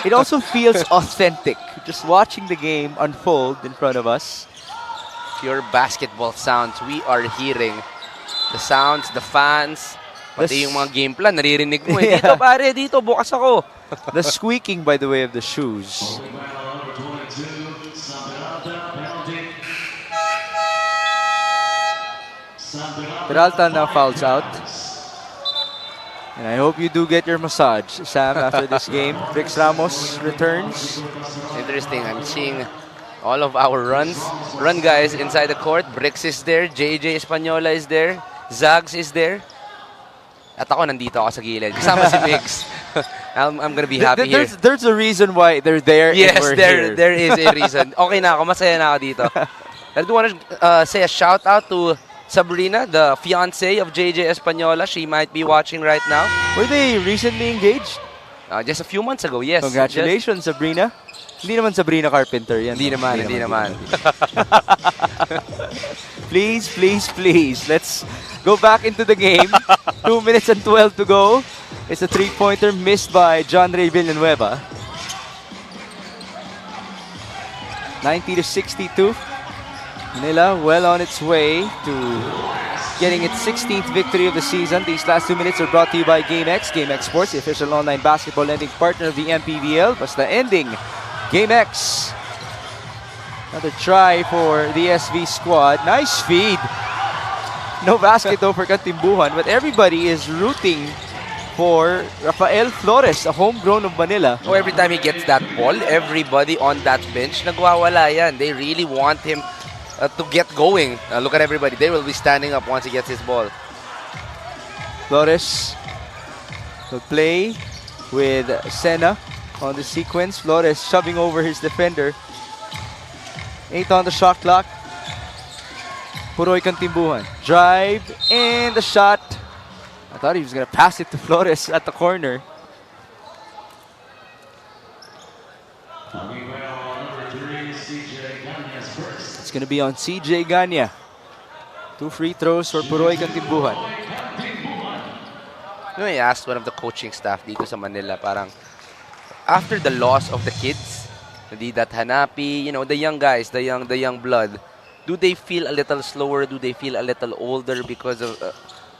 it also feels authentic. Just watching the game unfold in front of us. Pure basketball sounds we are hearing. The sounds, the fans, pati yung mga game plan, naririnig mo. Yeah. Dito pare, dito, bukas ako. The squeaking, by the way, of the shoes. Peralta now fouls out. And I hope you do get your massage, Sam, after this game. Brix Ramos returns. Interesting, I'm seeing all of our run guys inside the court. Brix is there, JJ Española is there, Zags is there. At ako nandito ako sa gilid. Kasama si Migs. I'm gonna be happy here. There's a reason why they're there and Yes, we're here. there is a reason. Okay na ako, masaya na ako dito. I do want to say a shout out to Sabrina, the fiance of JJ Española. She might be watching right now. Were they recently engaged? Just a few months ago, yes. Congratulations, Sabrina. Hindi naman Sabrina Carpenter yan. Hindi naman. Please, please, please. Let's go back into the game. 2 minutes and 12 to go. It's a 3-pointer missed by John Ray Villanueva. 90-62. Manila well on its way to getting its 16th victory of the season. These last 2 minutes are brought to you by GameX. GameX Sports, the official online basketball lending partner of the MPBL. Basta ending, GameX. Another try for the SV squad. Nice feed. No basket though for Katimbuhan, but everybody is rooting for Rafael Flores, a homegrown of Manila. Oh, every time he gets that ball, everybody on that bench nagwawala yan. They really want him to get going. Look at everybody. They will be standing up once he gets his ball. Flores will play with Sena on the sequence. Flores shoving over his defender. 8 on the shot clock. Puroy Kantimbuhan. Drive and the shot. I thought he was going to pass it to Flores at the corner. It's going to be on CJ Ganya. 2 free throws for Puroy Kantimbuhan. You know, I asked one of the coaching staff dito sa Manila, parang after the loss of the kids, Didat Hanapi, you know, the young guys, the young blood, do they feel a little slower? Do they feel a little older because of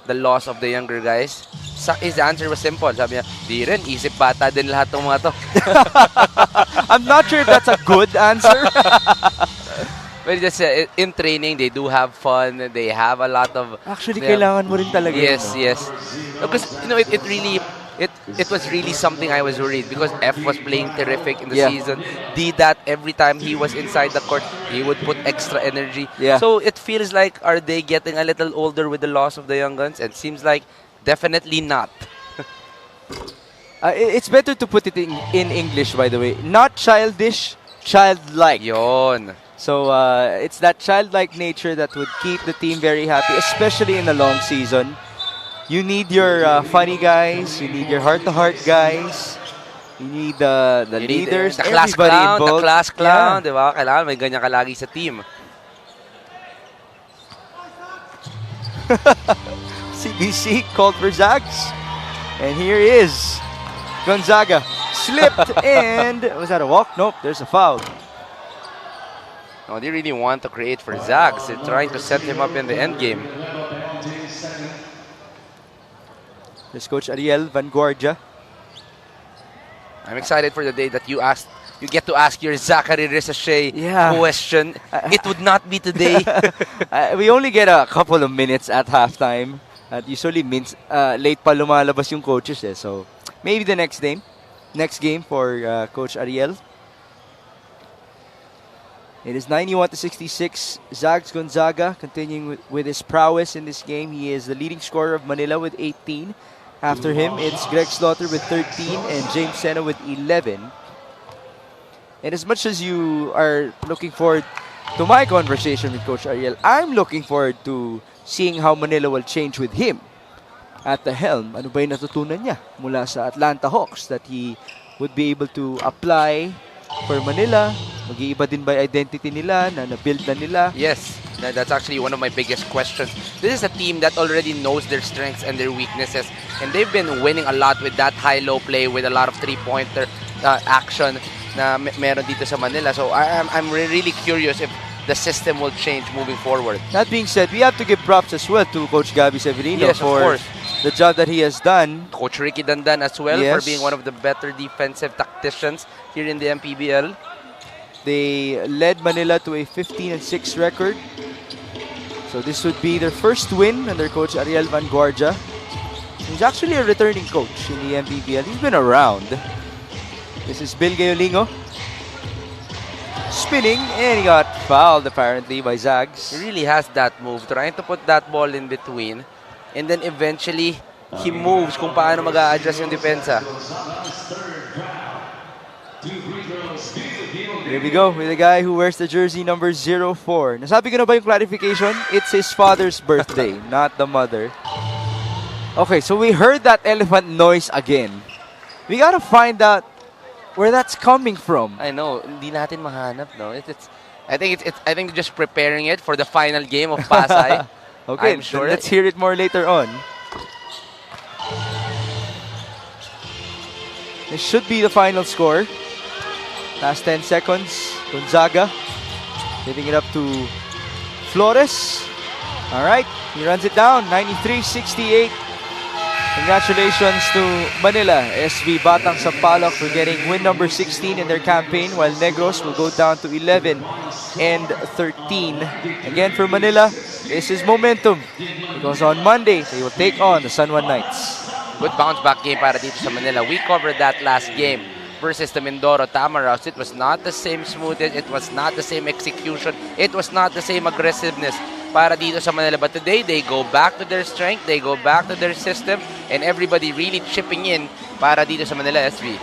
the loss of the younger guys? His answer was simple. Sabi niya, di rin, isip bata din lahat ng mga to. I'm not sure if that's a good answer. But just in training, they do have fun. They have a lot of... Actually, kailangan mo rin talaga. Yes, yes. Because, you know, it was really something I was worried because F was playing terrific in the season. Didat, every time he was inside the court, he would put extra energy. Yeah. So it feels like, are they getting a little older with the loss of the young guns? And seems like definitely not. It's better to put it in English, by the way. Not childish, childlike. Yon. So it's that childlike nature that would keep the team very happy, especially in a long season. You need your funny guys. You need your heart-to-heart guys. You need the leaders. The class everybody clown. involved. The class clown. Yeah. Diba? Kailangan may ganyan ka lagi sa team. CBC called for Zags. And here is Gonzaga. Slipped and... Was that a walk? Nope, there's a foul. No, they really want to create for Zags. They're trying to set him up in the end game. There's Coach Ariel Vanguardia. I'm excited for the day that you get to ask your Zachary Risache question. It would not be today. We only get a couple of minutes at halftime. That usually means late pa lumalabas yung coaches eh. So maybe the next game for Coach Ariel. It is 91-66. Zags Gonzaga continuing with his prowess in this game. He is the leading scorer of Manila with 18. After him, it's Greg Slaughter with 13 and James Sena with 11. And as much as you are looking forward to my conversation with Coach Ariel, I'm looking forward to seeing how Manila will change with him at the helm. Ano ba yung natutunan niya mula sa Atlanta Hawks that he would be able to apply for Manila? Mag-iiba din ba yung identity nila na na-build na nila? Yes, that's actually one of my biggest questions. This is a team that already knows their strengths and their weaknesses, and they've been winning a lot with that high-low play with a lot of three-pointer action na meron dito sa Manila. So I'm really curious if the system will change moving forward. That being said, we have to give props as well to Coach Gabby Severino for the job that he has done. Coach Ricky Dandan as well for being one of the better defensive tacticians here in the MPBL. They led Manila to a 15-6 record. So this would be their first win under Coach Ariel Vanguardia. He's actually a returning coach in the MPBL. He's been around. This is Bill Gayolingo. Spinning, and he got fouled apparently by Zags. He really has that move, trying to put that ball in between. And then eventually, he moves kung paano mag-a-adjust yung depensa. Here we go with the guy who wears the jersey number 04. Nasabi ko na ba yung clarification? It's his father's birthday, not the mother. Okay, so we heard that elephant noise again. We gotta find out where that's coming from. I know, hindi natin mahanap, no? I think just preparing it for the final game of Pasay. Okay, I'm sure. Let's hear it more later on. This should be the final score. Last 10 seconds. Gonzaga giving it up to Flores. All right, he runs it down. 93-68. Congratulations to Manila SV Batang Sampaloc for getting win number 16 in their campaign, while Negros will go down to 11 and 13. Again for Manila, this is momentum because on Monday they will take on the San Juan Knights. Good bounce back game para dito sa Manila. We covered that last game versus the Mindoro Tamaraws. It was not the same smoothness, it was not the same execution, it was not the same aggressiveness para dito sa Manila. But today, they go back to their strength, they go back to their system, and everybody really chipping in para dito sa Manila SV.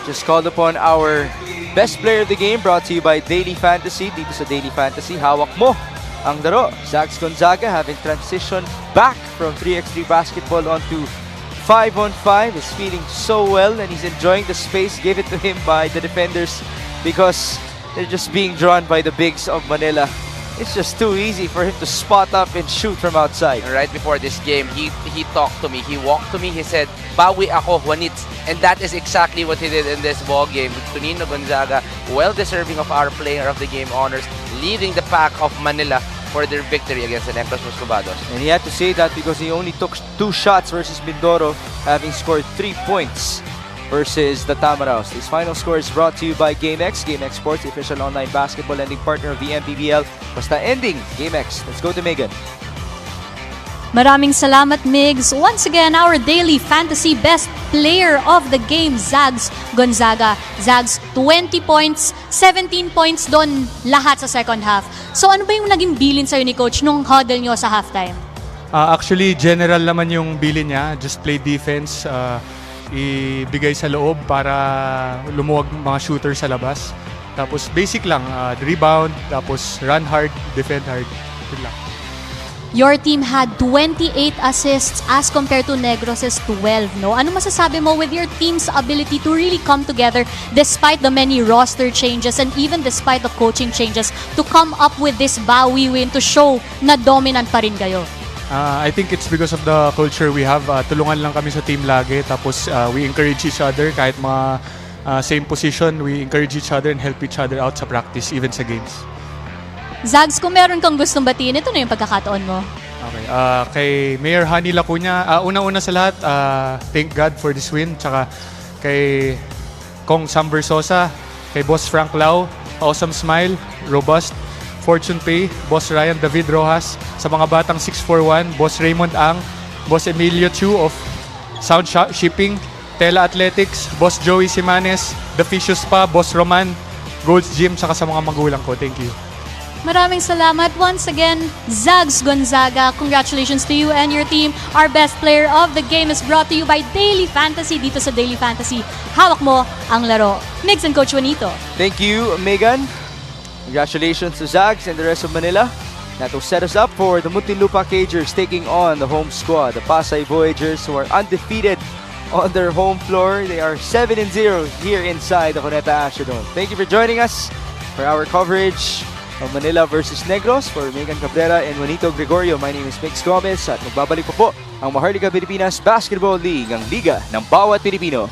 Just called upon our best player of the game, brought to you by Daily Fantasy. Dito sa Daily Fantasy, hawak mo ang laro. Zags Gonzaga having transitioned back from 3x3 basketball onto 5-on-5, is feeling so well and he's enjoying the space given to him by the defenders because they're just being drawn by the bigs of Manila. It's just too easy for him to spot up and shoot from outside. Right before this game, he talked to me, he walked to me, he said, "Bawi ako, Juanits." And that is exactly what he did in this ball game. Tonino Gonzaga, well deserving of our player of the game honors, leading the pack of Manila for their victory against the Negros Muscovados. And he had to say that because he only took 2 shots versus Mindoro, having scored 3 points versus the Tamaraws. This final score is brought to you by GameX. GameX Sports, the official online basketball lending partner of the MPBL. Basta ending, GameX. Let's go to Megan. Maraming salamat, Migs. Once again, our daily fantasy best player of the game, Zags Gonzaga. Zags, 20 points, 17 points doon lahat sa second half. So ano ba yung naging bilin sa'yo ni Coach nung huddle nyo sa halftime? Actually, general naman yung bilin niya. Just play defense, ibigay sa loob para lumuwag mga shooter sa labas. Tapos basic lang, rebound, tapos run hard, defend hard. Good lang. Your team had 28 assists as compared to Negros' 12, no? Ano masasabi mo with your team's ability to really come together despite the many roster changes and even despite the coaching changes to come up with this Bawi win to show na dominant pa rin kayo? I think it's because of the culture we have. Tulungan lang kami sa team lagi. Tapos we encourage each other kahit mga same position. We encourage each other and help each other out sa practice, even sa games. Zags, kung meron kang gustong batiin, ito na yung pagkakataon mo. Okay. Kay Mayor Hani Lacuña, una-una sa lahat, thank God for this win. Tsaka kay Kong Sam Versosa, kay Boss Frank Lau, Awesome Smile, Robust, Fortune Pay, Boss Ryan David Rojas, sa mga batang 641, Boss Raymond Ang, Boss Emilio Chu of Sound Shipping, Tela Athletics, Boss Joey Simanes, The Fishious Pa, Boss Roman, Gold's Gym, saka sa mga magulang ko. Thank you. Maraming salamat once again, Zags Gonzaga. Congratulations to you and your team. Our best player of the game is brought to you by Daily Fantasy. Dito sa Daily Fantasy, hawak mo ang laro. Migs and Coach Juanito. Thank you, Megan. Congratulations to Zags and the rest of Manila. That will set us up for the Muntinlupa Cagers taking on the home squad, the Pasay Voyagers, who are undefeated on their home floor. They are 7-0 here inside the Cuneta Astrodome. Thank you for joining us for our coverage of Manila versus Negros. For Megan Cabrera and Juanito Gregorio, my name is Mix Gomez at magbabalik po ang Maharlika Pilipinas Basketball League, ang liga ng bawat Pilipino.